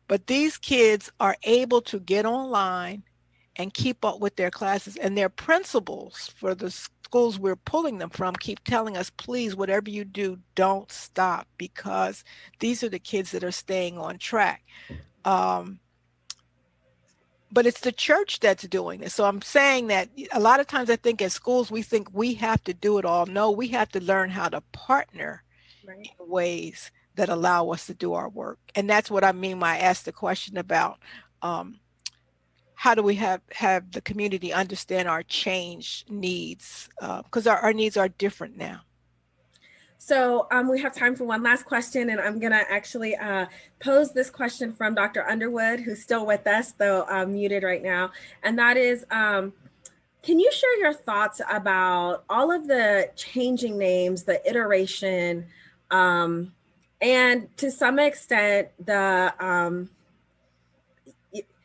But these kids are able to get online and keep up with their classes, and their principals for the schools we're pulling them from keep telling us, please, whatever you do, don't stop, because these are the kids that are staying on track. but it's the church that's doing this. So I'm saying that a lot of times I think at schools, we think we have to do it all. No, we have to learn how to partner in ways that allow us to do our work. And that's what I mean when I asked the question about how do we have the community understand our change needs? Because our needs are different now. So we have time for one last question, and I'm gonna actually pose this question from Dr. Underwood, who's still with us, though muted right now. And that is, can you share your thoughts about all of the changing names, the iteration, and to some extent,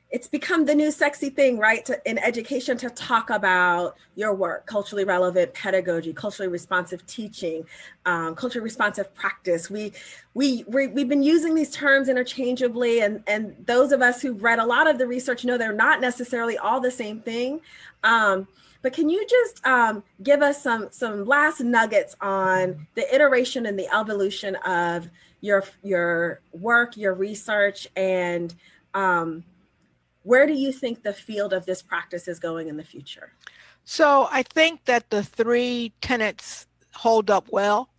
it's become the new sexy thing, right, in education to talk about your work, culturally relevant pedagogy, culturally responsive teaching, culturally responsive practice. We've been using these terms interchangeably, and those of us who've read a lot of the research know they're not necessarily all the same thing. But can you just give us some last nuggets on the iteration and the evolution of your work, your research, and where do you think the field of this practice is going in the future? So I think that the three tenets hold up well,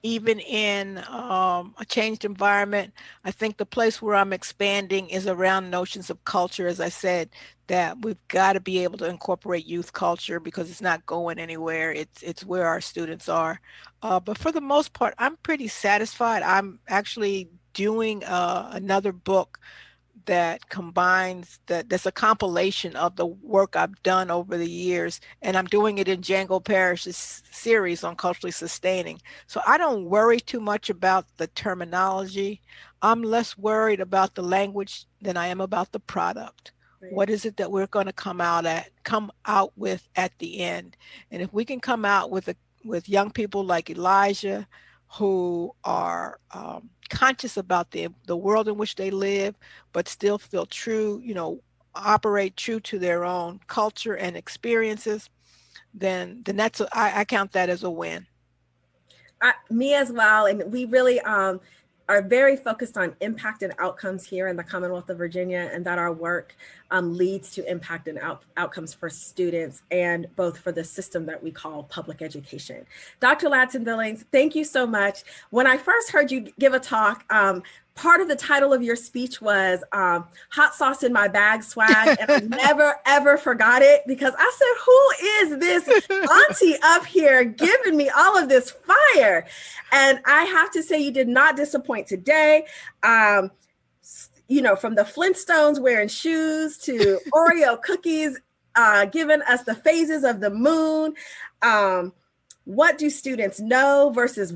even in a changed environment. I think the place where I'm expanding is around notions of culture. As I said, that we've got to be able to incorporate youth culture because it's not going anywhere. It's where our students are. But for the most part, I'm pretty satisfied. I'm actually doing another book that combines that's a compilation of the work I've done over the years, and I'm doing it in Django Parrish's series on culturally sustaining. So I don't worry too much about the terminology. I'm less worried about the language than I am about the product. Right. What is it that we're going to come out with at the end? And if we can come out with young people like Elijah, who are conscious about the world in which they live, but still feel true, operate true to their own culture and experiences, then I count that as a win. Me as well. And we really are very focused on impact and outcomes here in the Commonwealth of Virginia, and that our work leads to impact and outcomes for students, and both for the system that we call public education. Dr. Ladson-Billings, thank you so much. When I first heard you give a talk, part of the title of your speech was Hot Sauce in My Bag Swag, and I never, ever forgot it, because I said, who is this auntie up here giving me all of this fire? And I have to say, you did not disappoint today. From the Flintstones wearing shoes to Oreo cookies, giving us the phases of the moon. What do students know versus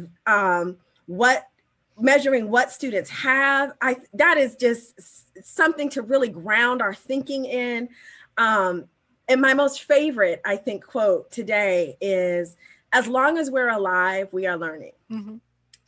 measuring what students have. That is just something to really ground our thinking in. And my most favorite, I think, quote today is, as long as we're alive, we are learning. Mm-hmm.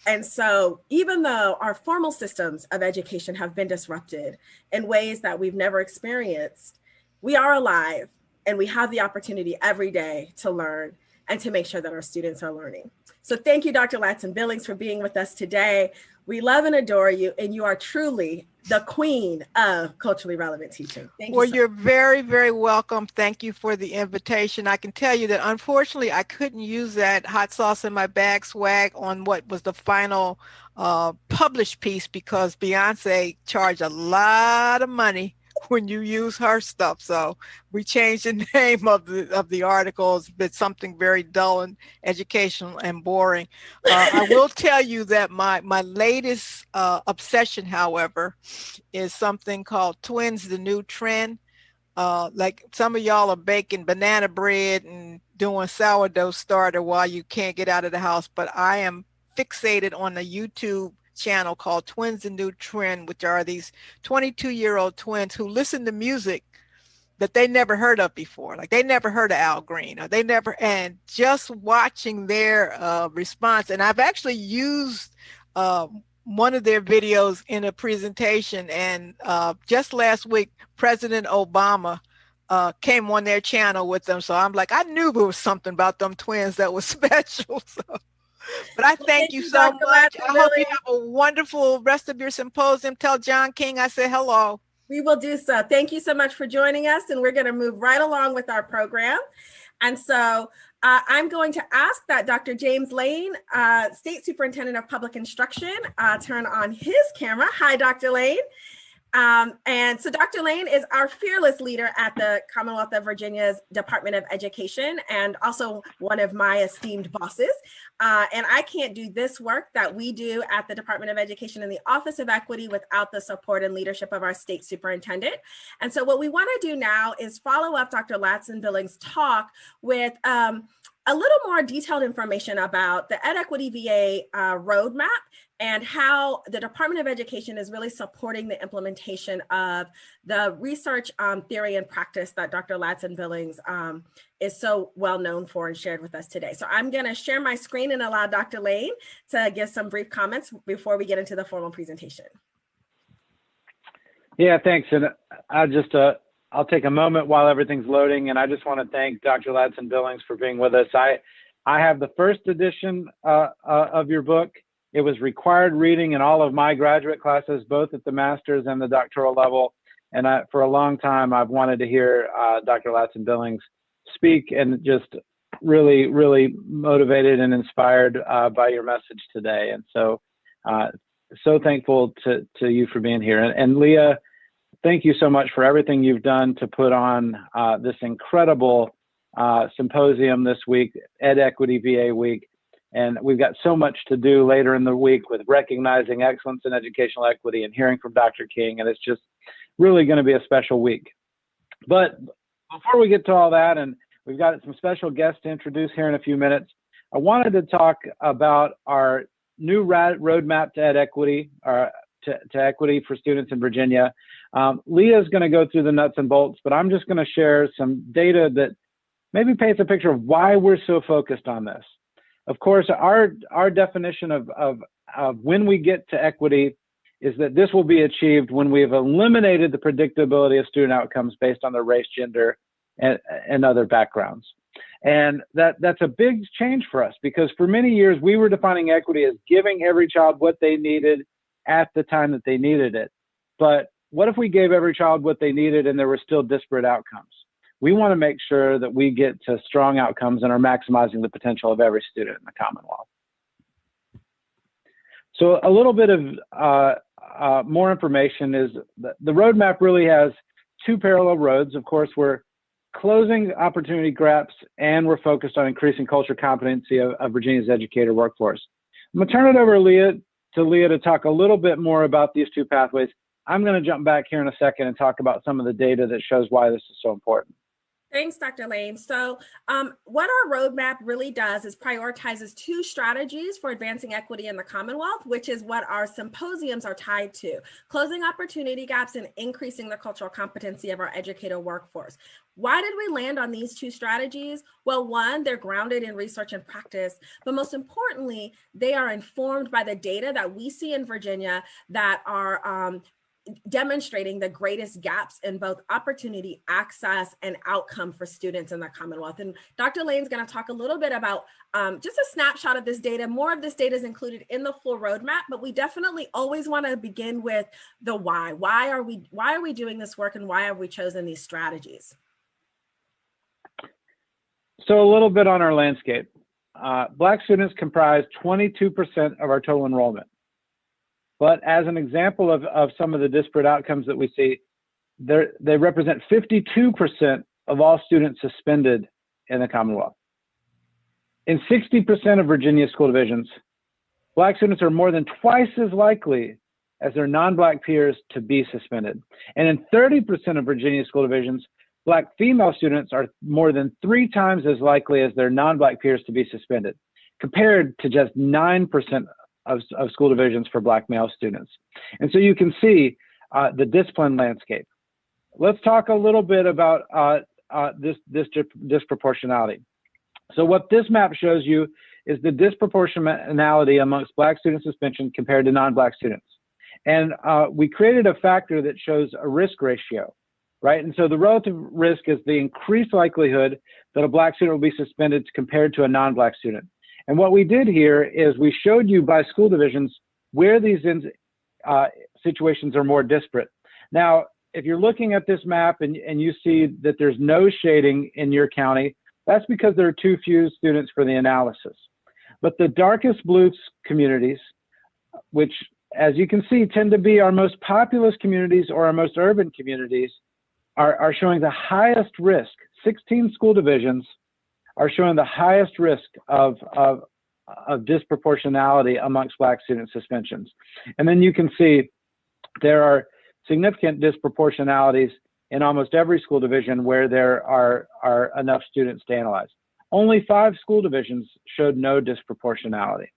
And so even though our formal systems of education have been disrupted in ways that we've never experienced, we are alive, and we have the opportunity every day to learn and to make sure that our students are learning. So thank you, Dr. Ladson-Billings, for being with us today. We love and adore you, and you are truly the queen of culturally relevant teaching. Thank you. Well, you're very, very welcome. Thank you for the invitation. I can tell you that unfortunately I couldn't use that hot sauce in my bag swag on what was the final published piece, because Beyonce charged a lot of money when you use her stuff. So we changed the name of the articles, but something very dull and educational and boring. I will tell you that my latest obsession, however, is something called Twins, the New Trend. Like some of y'all are baking banana bread and doing sourdough starter while you can't get out of the house, but I am fixated on the YouTube channel called Twins, the New Trend, which are these 22-year-old twins who listen to music that they never heard of before. Like they never heard of Al Green, or and just watching their response. And I've actually used one of their videos in a presentation, and just last week, President Obama came on their channel with them. So I'm like, I knew there was something about them twins that was special. So. But I thank you so much. I hope you have a wonderful rest of your symposium. Tell John King I said hello. We will do so. Thank you so much for joining us, and we're going to move right along with our program. And so I'm going to ask that Dr. James Lane, State Superintendent of Public Instruction, turn on his camera. Hi, Dr. Lane. And so Dr. Lane is our fearless leader at the Commonwealth of Virginia's Department of Education, and also one of my esteemed bosses. And I can't do this work that we do at the Department of Education in the Office of Equity without the support and leadership of our state superintendent. And so what we want to do now is follow up Dr. Ladson-Billings' talk with a little more detailed information about the EdEquityVA roadmap and how the Department of Education is really supporting the implementation of the research, theory, and practice that Dr. Ladson-Billings is so well known for and shared with us today. So I'm going to share my screen and allow Dr. Lane to give some brief comments before we get into the formal presentation. Yeah, thanks. And I'll take a moment while everything's loading, and I just want to thank Dr. Ladson-Billings for being with us. I have the first edition of your book. It was required reading in all of my graduate classes, both at the master's and the doctoral level. And for a long time, I've wanted to hear Dr. Ladson-Billings speak, and just really, really motivated and inspired by your message today. And so, so thankful to you for being here. And Leah, thank you so much for everything you've done to put on this incredible symposium this week, EdEquityVA Week. And we've got so much to do later in the week with recognizing excellence in educational equity and hearing from Dr. King. And it's just really going to be a special week. But before we get to all that, and we've got some special guests to introduce here in a few minutes, I wanted to talk about our new roadmap to EdEquity, to equity for students in Virginia. Leah is going to go through the nuts and bolts, but I'm just going to share some data that maybe paints a picture of why we're so focused on this. Of course, our definition of when we get to equity is that this will be achieved when we have eliminated the predictability of student outcomes based on their race, gender, and other backgrounds. And that's a big change for us, because for many years we were defining equity as giving every child what they needed at the time that they needed it. But what if we gave every child what they needed and there were still disparate outcomes? We want to make sure that we get to strong outcomes and are maximizing the potential of every student in the Commonwealth. So a little bit of more information is the roadmap really has two parallel roads. Of course, we're closing opportunity gaps, and we're focused on increasing cultural competency of Virginia's educator workforce. I'm going to turn it over to Leah to talk a little bit more about these two pathways. I'm going to jump back here in a second and talk about some of the data that shows why this is so important. Thanks, Dr. Lane. So what our roadmap really does is prioritizes two strategies for advancing equity in the Commonwealth, which is what our symposiums are tied to: closing opportunity gaps and increasing the cultural competency of our educator workforce. Why did we land on these two strategies? Well, one, they're grounded in research and practice, but most importantly, they are informed by the data that we see in Virginia that are demonstrating the greatest gaps in both opportunity, access, and outcome for students in the Commonwealth. And Dr. Lane's going to talk a little bit about just a snapshot of this data. More of this data is included in the full roadmap, but we definitely always want to begin with the why. Why are we doing this work, and why have we chosen these strategies? So a little bit on our landscape. Black students comprise 22% of our total enrollment. But as an example of some of the disparate outcomes that we see, they represent 52% of all students suspended in the Commonwealth. In 60% of Virginia school divisions, Black students are more than twice as likely as their non-Black peers to be suspended. And in 30% of Virginia school divisions, Black female students are more than 3 times as likely as their non-Black peers to be suspended, compared to just 9% of school divisions for Black male students. And so you can see the discipline landscape. Let's talk a little bit about this disproportionality. So what this map shows you is the disproportionality amongst Black student suspension compared to non-Black students. And we created a factor that shows a risk ratio, right? And so the relative risk is the increased likelihood that a Black student will be suspended compared to a non-Black student. And what we did here is we showed you by school divisions where these situations are more disparate. Now, if you're looking at this map and you see that there's no shading in your county, that's because there are too few students for the analysis. But the darkest blue communities, which as you can see tend to be our most populous communities or our most urban communities, are showing the highest risk. 16 school divisions are showing the highest risk of disproportionality amongst Black student suspensions. And then you can see there are significant disproportionalities in almost every school division where there are enough students to analyze. Only 5 school divisions showed no disproportionality.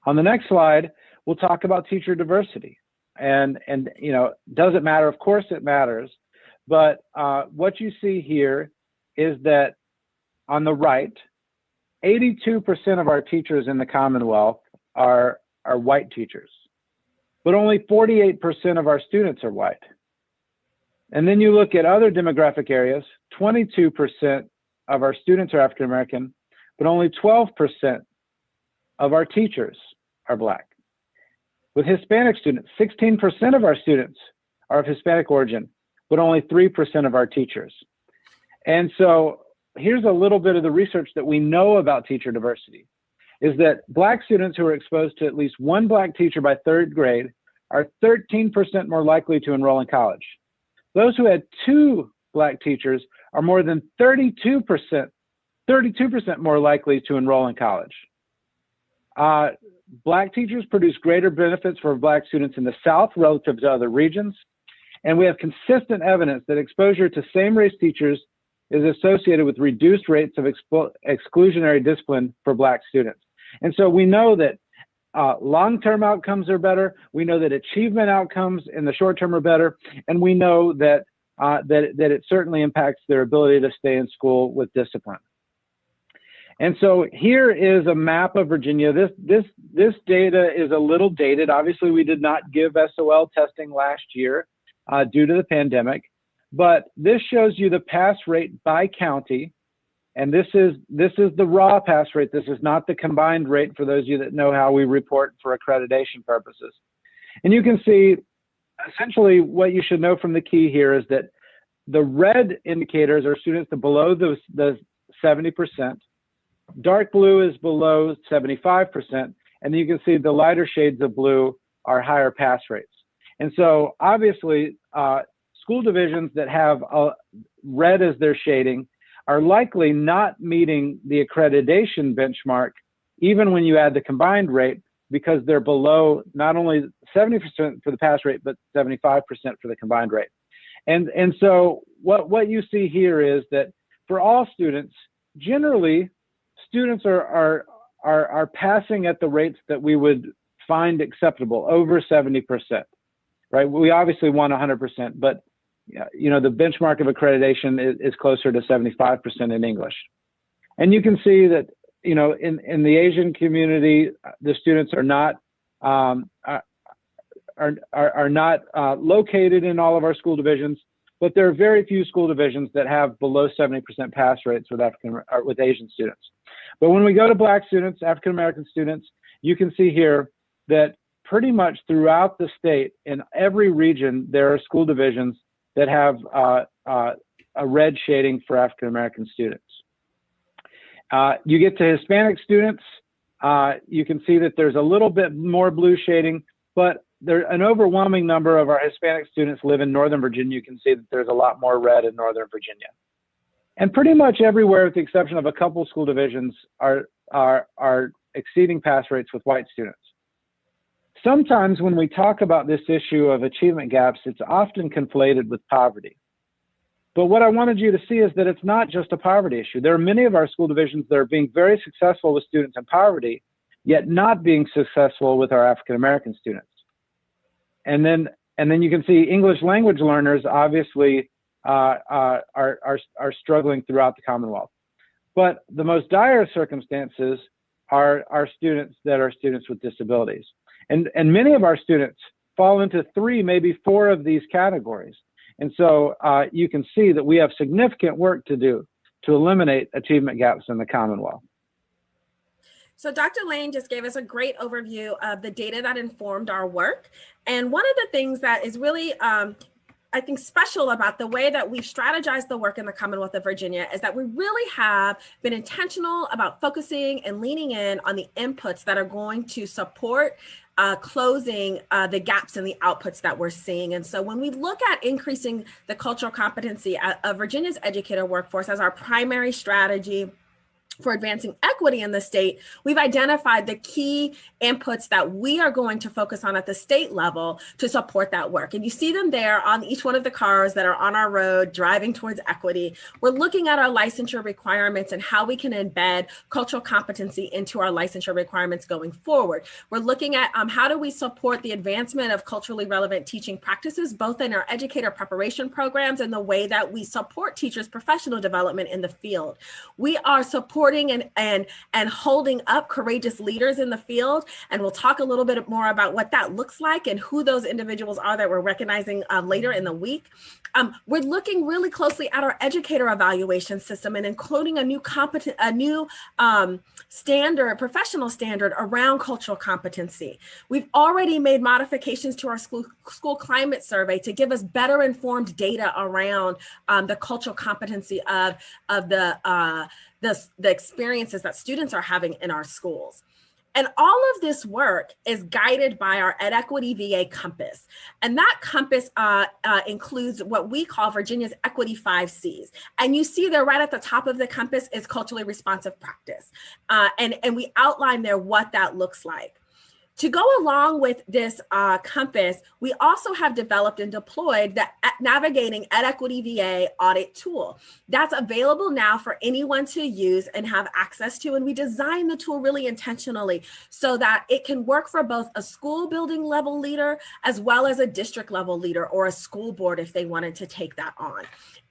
On the next slide, we'll talk about teacher diversity. And you know, does it matter? Of course it matters. But what you see here is that on the right, 82% of our teachers in the Commonwealth are white teachers, but only 48% of our students are white. And then you look at other demographic areas, 22% of our students are African American, but only 12% of our teachers are Black. With Hispanic students, 16% of our students are of Hispanic origin, but only 3% of our teachers. And so here's a little bit of the research that we know about teacher diversity, is that Black students who are exposed to at least one Black teacher by 3rd grade are 13% more likely to enroll in college. Those who had 2 Black teachers are more than 32% more likely to enroll in college. Black teachers produce greater benefits for Black students in the South relative to other regions. And we have consistent evidence that exposure to same-race teachers is associated with reduced rates of exclusionary discipline for Black students. And so we know that long-term outcomes are better. We know that achievement outcomes in the short term are better. And we know that, that it certainly impacts their ability to stay in school with discipline. And so here is a map of Virginia. This data is a little dated. Obviously, we did not give SOL testing last year due to the pandemic, but this shows you the pass rate by county. And this is the raw pass rate. This is not the combined rate for those of you that know how we report for accreditation purposes. And you can see essentially what you should know from the key here is that the red indicators are students that below the 70%. Dark blue is below 75%, and then you can see the lighter shades of blue are higher pass rates. And so obviously, school divisions that have red as their shading are likely not meeting the accreditation benchmark, even when you add the combined rate, because they're below not only 70% for the pass rate, but 75% for the combined rate. And so what you see here is that for all students, generally, students are passing at the rates that we would find acceptable, over 70%, right? We obviously want 100%, but you know, the benchmark of accreditation is closer to 75% in English. And you can see that, you know, in the Asian community, the students are not located in all of our school divisions, but there are very few school divisions that have below 70% pass rates with Asian students. But when we go to Black students, African American students, you can see here that pretty much throughout the state, in every region, there are school divisions that have a red shading for African American students. You get to Hispanic students, you can see that there's a little bit more blue shading, but an overwhelming number of our Hispanic students live in Northern Virginia. You can see that there's a lot more red in Northern Virginia. And pretty much everywhere, with the exception of a couple school divisions, are exceeding pass rates with white students. Sometimes when we talk about this issue of achievement gaps, it's often conflated with poverty. But what I wanted you to see is that it's not just a poverty issue. There are many of our school divisions that are being very successful with students in poverty, yet not being successful with our African American students. And then you can see English language learners obviously are struggling throughout the Commonwealth. But the most dire circumstances are students that are students with disabilities. And many of our students fall into 3, maybe 4 of these categories. And so you can see that we have significant work to do to eliminate achievement gaps in the Commonwealth. So Dr. Lane just gave us a great overview of the data that informed our work. And one of the things that is really, I think, special about the way that we've strategized the work in the Commonwealth of Virginia is that we really have been intentional about focusing and leaning in on the inputs that are going to support closing the gaps in the outputs that we're seeing. And so when we look at increasing the cultural competency of Virginia's educator workforce as our primary strategy for advancing equity in the state, we've identified the key inputs that we are going to focus on at the state level to support that work. And you see them there on each one of the cars that are on our road driving towards equity. We're looking at our licensure requirements and how we can embed cultural competency into our licensure requirements going forward. We're looking at how do we support the advancement of culturally relevant teaching practices, both in our educator preparation programs and the way that we support teachers' professional development in the field. We are supporting and holding up courageous leaders in the field. And we'll talk a little bit more about what that looks like and who those individuals are that we're recognizing later in the week. We're looking really closely at our educator evaluation system and including a new standard, professional standard around cultural competency. We've already made modifications to our school climate survey to give us better informed data around the cultural competency of the experiences that students are having in our schools. And all of this work is guided by our EdEquityVA compass. And that compass includes what we call Virginia's Equity 5 Cs. And you see there right at the top of the compass is culturally responsive practice. And we outline there what that looks like. To go along with this compass, we also have developed and deployed the Navigating EdEquityVA audit tool. That's available now for anyone to use and have access to. And we designed the tool really intentionally so that it can work for both a school building level leader as well as a district level leader or a school board if they wanted to take that on.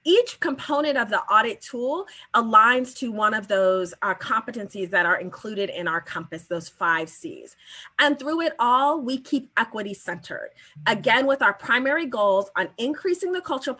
Each component of the audit tool aligns to one of those competencies that are included in our compass, those 5 Cs. And through it all, we keep equity centered. Again, with our primary goals on increasing the cultural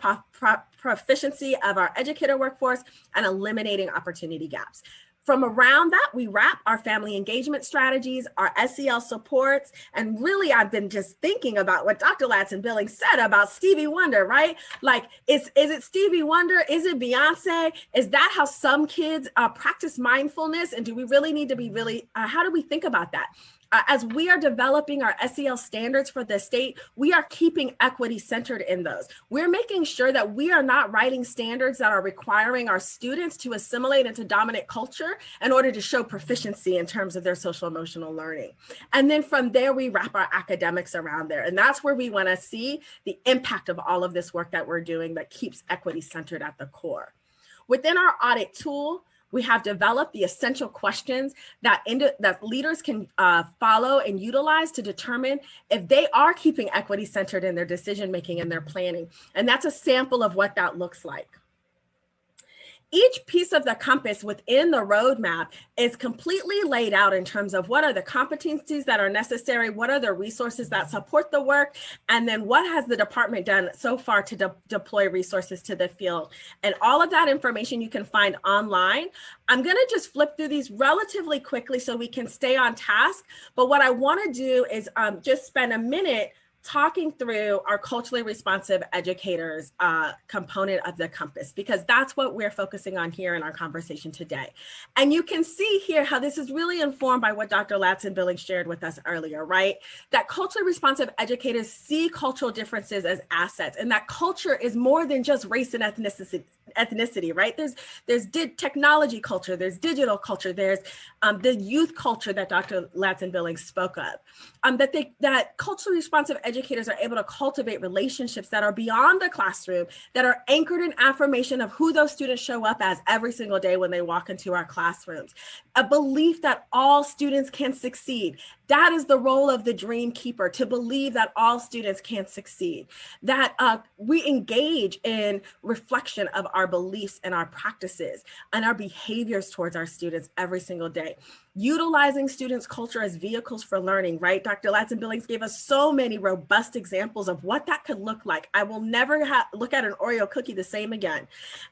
proficiency of our educator workforce and eliminating opportunity gaps. From around that, we wrap our family engagement strategies, our SEL supports, and really I've been just thinking about what Dr. Ladson-Billings said about Stevie Wonder, right? Like, is it Stevie Wonder? Is it Beyonce? Is that how some kids practice mindfulness? And do we really need to be how do we think about that? As we are developing our SEL standards for the state, we are keeping equity centered in those. We're making sure that we are not writing standards that are requiring our students to assimilate into dominant culture in order to show proficiency in terms of their social emotional learning. And then from there, we wrap our academics around there. And that's where we want to see the impact of all of this work that we're doing that keeps equity centered at the core. Within our audit tool, we have developed the essential questions that leaders can follow and utilize to determine if they are keeping equity centered in their decision-making and their planning. And that's a sample of what that looks like. Each piece of the compass within the roadmap is completely laid out in terms of what are the competencies that are necessary, what are the resources that support the work, and then what has the department done so far to deploy resources to the field. And all of that information you can find online. I'm going to just flip through these relatively quickly so we can stay on task. But what I want to do is just spend a minute talking through our culturally responsive educators component of the compass, because that's what we're focusing on here in our conversation today. And you can see here how this is really informed by what Dr. Ladson-Billings shared with us earlier, right? That culturally responsive educators see cultural differences as assets, and that culture is more than just race and ethnicity, right? There's technology culture, there's digital culture, there's the youth culture that Dr. Ladson-Billings spoke of. That culturally responsive educators are able to cultivate relationships that are beyond the classroom, that are anchored in affirmation of who those students show up as every single day when they walk into our classrooms. A belief that all students can succeed. That is the role of the dream keeper, to believe that all students can succeed. That we engage in reflection of our beliefs and our practices and our behaviors towards our students every single day. utilizing students' culture as vehicles for learning, right? Dr. Ladson-Billings gave us so many robust examples of what that could look like. I will never look at an Oreo cookie the same again.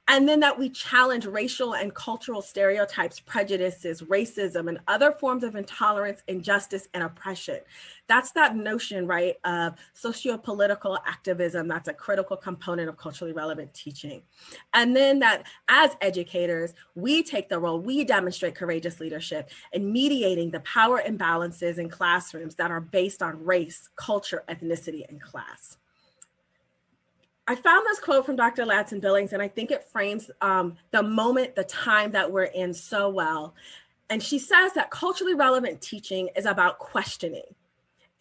And then that we challenge racial and cultural stereotypes, prejudices, racism, and other forms of intolerance, injustice, and oppression. That's that notion, right, of socio-political activism. That's a critical component of culturally relevant teaching. And then that as educators, we take the role, we demonstrate courageous leadership in mediating the power imbalances in classrooms that are based on race, culture, ethnicity, and class. I found this quote from Dr. Ladson-Billings, and I think it frames the moment, the time that we're in so well. And she says that culturally relevant teaching is about questioning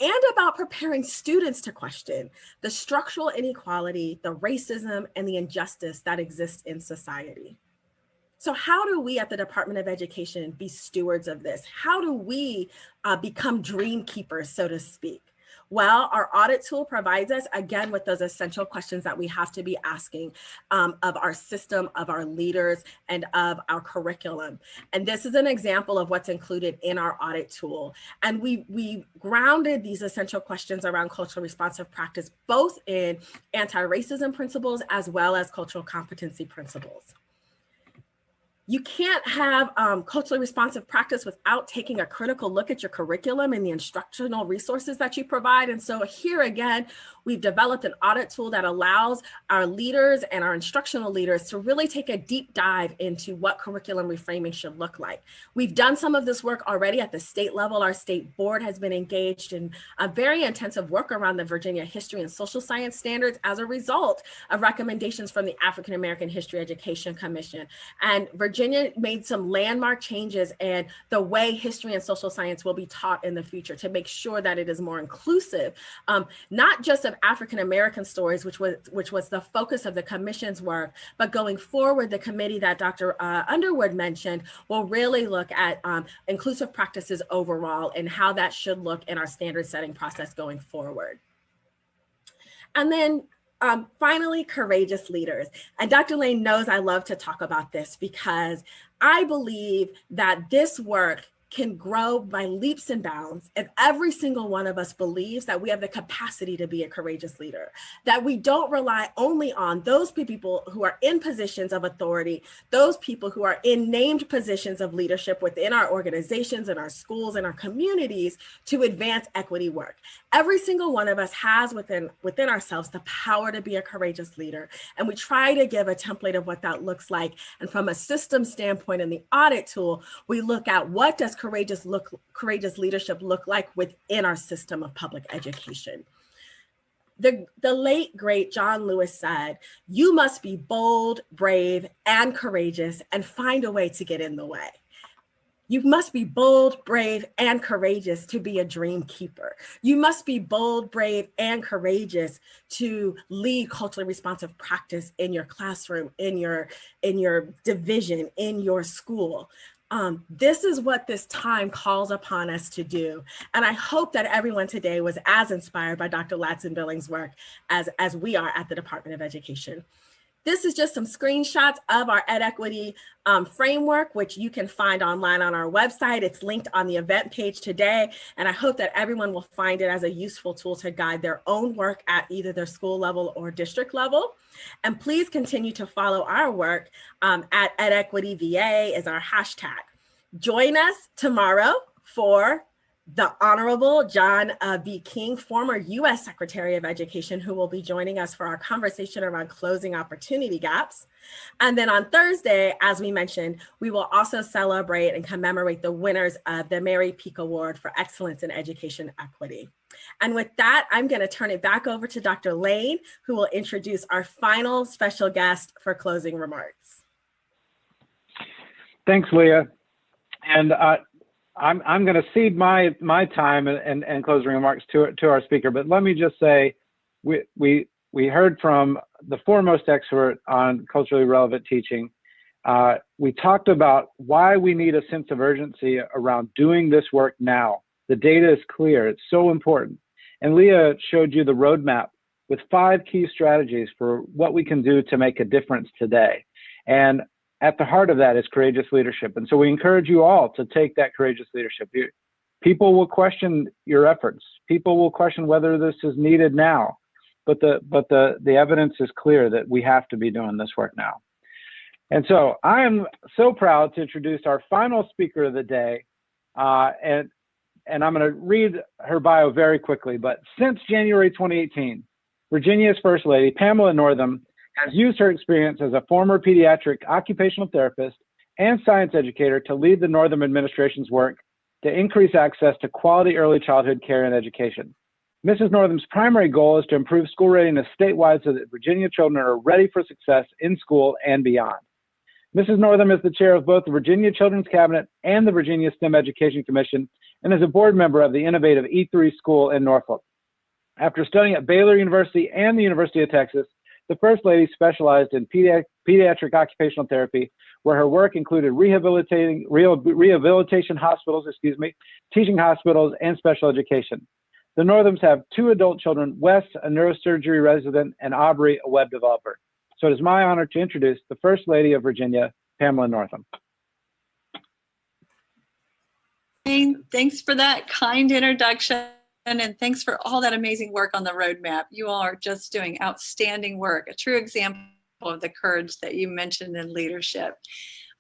and about preparing students to question the structural inequality, the racism, and the injustice that exists in society. So how do we at the Department of Education be stewards of this? How do we become dream keepers, so to speak? Well, our audit tool provides us, again, with those essential questions that we have to be asking of our system, of our leaders, and of our curriculum. And this is an example of what's included in our audit tool. And we grounded these essential questions around culturally responsive practice, both in anti-racism principles as well as cultural competency principles. You can't have culturally responsive practice without taking a critical look at your curriculum and the instructional resources that you provide. And so here again, we've developed an audit tool that allows our leaders and our instructional leaders to really take a deep dive into what curriculum reframing should look like. We've done some of this work already at the state level. Our state board has been engaged in a very intensive work around the Virginia History and Social Science standards as a result of recommendations from the African American History Education Commission. And Virginia made some landmark changes in the way history and social science will be taught in the future to make sure that it is more inclusive, not just of African American stories, which was the focus of the commission's work, but going forward, the committee that Dr. Underwood mentioned will really look at inclusive practices overall and how that should look in our standard setting process going forward. And then finally, courageous leaders. And Dr. Lane knows I love to talk about this because I believe that this work can grow by leaps and bounds if every single one of us believes that we have the capacity to be a courageous leader, that we don't rely only on those people who are in positions of authority, those people who are in named positions of leadership within our organizations and our schools and our communities to advance equity work. Every single one of us has within ourselves the power to be a courageous leader. And we try to give a template of what that looks like. And from a system standpoint in the audit tool, we look at what does courageous leadership look like within our system of public education. The late, great John Lewis said, "You must be bold, brave, and courageous and find a way to get in the way." You must be bold, brave, and courageous to be a dream keeper. You must be bold, brave, and courageous to lead culturally responsive practice in your classroom, in your division, in your school. This is what this time calls upon us to do. And I hope that everyone today was as inspired by Dr. Ladson-Billings' work as we are at the Department of Education. This is just some screenshots of our EdEquity framework, which you can find online on our website. It's linked on the event page today. And I hope that everyone will find it as a useful tool to guide their own work at either their school level or district level. And please continue to follow our work at EdEquityVA is our hashtag. Join us tomorrow for the Honorable John B. King, former U.S. Secretary of Education, who will be joining us for our conversation around closing opportunity gaps. And then on Thursday, as we mentioned, we will also celebrate and commemorate the winners of the Mary Peak Award for Excellence in Education Equity. And with that, I'm going to turn it back over to Dr. Lane, who will introduce our final special guest for closing remarks. Thanks, Leah. And I'm going to cede my time and closing remarks to our speaker, but let me just say we heard from the foremost expert on culturally relevant teaching. We talked about why we need a sense of urgency around doing this work now. The data is clear; it's so important. And Leah showed you the roadmap with 5 key strategies for what we can do to make a difference today. And at the heart of that is courageous leadership. And so we encourage you all to take that courageous leadership. People will question your efforts. People will question whether this is needed now, but the evidence is clear that we have to be doing this work now. And so I am so proud to introduce our final speaker of the day, and I'm going to read her bio very quickly. But since January 2018, Virginia's First Lady, Pamela Northam, has used her experience as a former pediatric occupational therapist and science educator to lead the Northam administration's work to increase access to quality early childhood care and education. Mrs. Northam's primary goal is to improve school readiness statewide so that Virginia children are ready for success in school and beyond. Mrs. Northam is the chair of both the Virginia Children's Cabinet and the Virginia STEM Education Commission, and is a board member of the innovative E3 School in Norfolk. After studying at Baylor University and the University of Texas, the First Lady specialized in pediatric occupational therapy, where her work included rehabilitation hospitals, teaching hospitals, and special education. The Northams have 2 adult children, Wes, a neurosurgery resident, and Aubrey, a web developer. So it is my honor to introduce the First Lady of Virginia, Pamela Northam. Thanks for that kind introduction, and thanks for all that amazing work on the roadmap. You all are just doing outstanding work, a true example of the courage that you mentioned in leadership.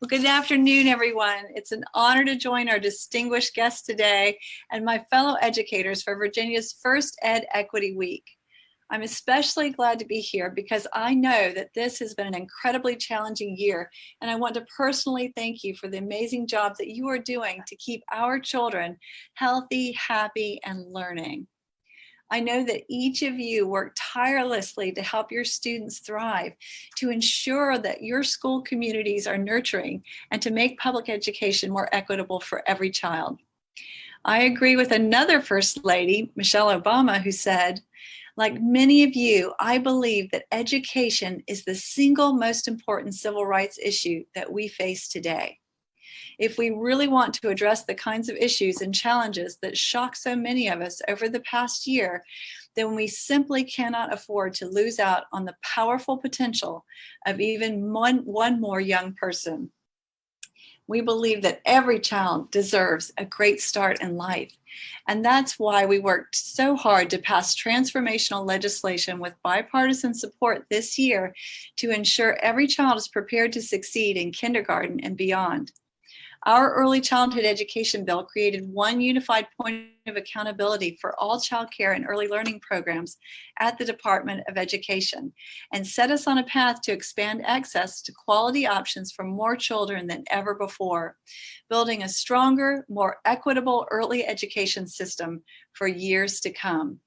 Well, good afternoon, everyone. It's an honor to join our distinguished guests today and my fellow educators for Virginia's first Ed Equity Week. I'm especially glad to be here because I know that this has been an incredibly challenging year, and I want to personally thank you for the amazing job that you are doing to keep our children healthy, happy, and learning. I know that each of you work tirelessly to help your students thrive, to ensure that your school communities are nurturing, and to make public education more equitable for every child. I agree with another First Lady, Michelle Obama, who said, "Like many of you, I believe that education is the single most important civil rights issue that we face today. If we really want to address the kinds of issues and challenges that shock so many of us over the past year, then we simply cannot afford to lose out on the powerful potential of even one more young person. We believe that every child deserves a great start in life. And that's why we worked so hard to pass transformational legislation with bipartisan support this year to ensure every child is prepared to succeed in kindergarten and beyond. Our early childhood education bill created one unified point of accountability for all child care and early learning programs at the Department of Education, and set us on a path to expand access to quality options for more children than ever before, building a stronger, more equitable early education system for years to come.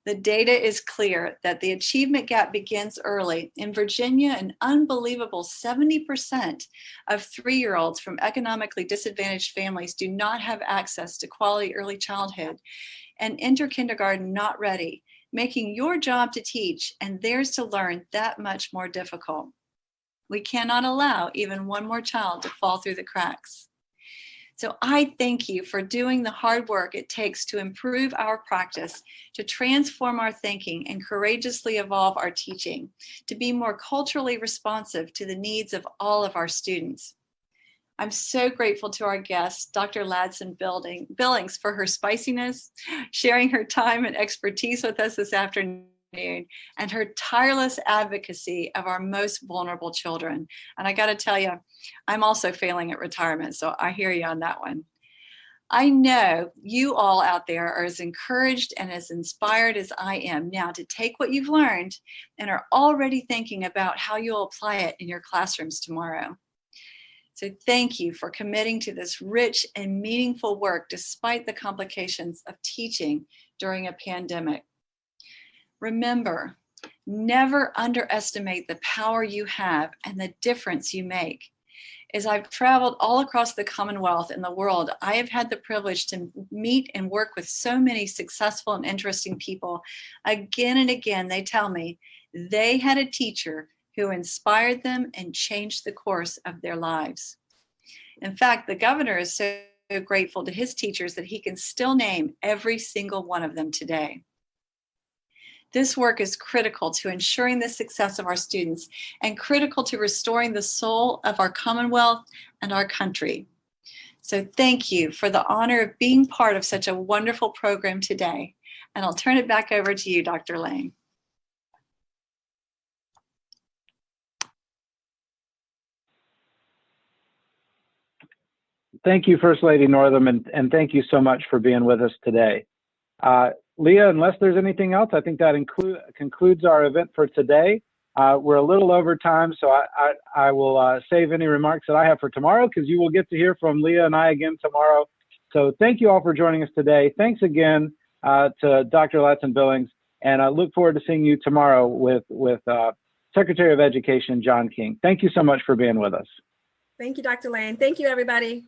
The data is clear that the achievement gap begins early. In Virginia, an unbelievable 70% of 3-year-olds from economically disadvantaged families do not have access to quality early childhood and enter kindergarten not ready, making your job to teach and theirs to learn that much more difficult. We cannot allow even one more child to fall through the cracks. So I thank you for doing the hard work it takes to improve our practice, to transform our thinking and courageously evolve our teaching, to be more culturally responsive to the needs of all of our students. I'm so grateful to our guest, Dr. Ladson-Billings, for her spiciness, sharing her time and expertise with us this afternoon, and her tireless advocacy of our most vulnerable children. And I got to tell you, I'm also failing at retirement, so I hear you on that one. I know you all out there are as encouraged and as inspired as I am now to take what you've learned and are already thinking about how you'll apply it in your classrooms tomorrow. So thank you for committing to this rich and meaningful work despite the complications of teaching during a pandemic. Remember, never underestimate the power you have and the difference you make. As I've traveled all across the Commonwealth and the world, I have had the privilege to meet and work with so many successful and interesting people. Again and again, they tell me they had a teacher who inspired them and changed the course of their lives. In fact, the governor is so grateful to his teachers that he can still name every single one of them today. This work is critical to ensuring the success of our students and critical to restoring the soul of our Commonwealth and our country. So thank you for the honor of being part of such a wonderful program today. And I'll turn it back over to you, Dr. Lang. Thank you, First Lady Northam, and thank you so much for being with us today. Leah, unless there's anything else, I think that concludes our event for today. We're a little over time, so I will save any remarks that I have for tomorrow, because you will get to hear from Leah and I again tomorrow. So thank you all for joining us today. Thanks again to Dr. Ladson-Billings, and I look forward to seeing you tomorrow with Secretary of Education, John King. Thank you so much for being with us. Thank you, Dr. Lane. Thank you, everybody.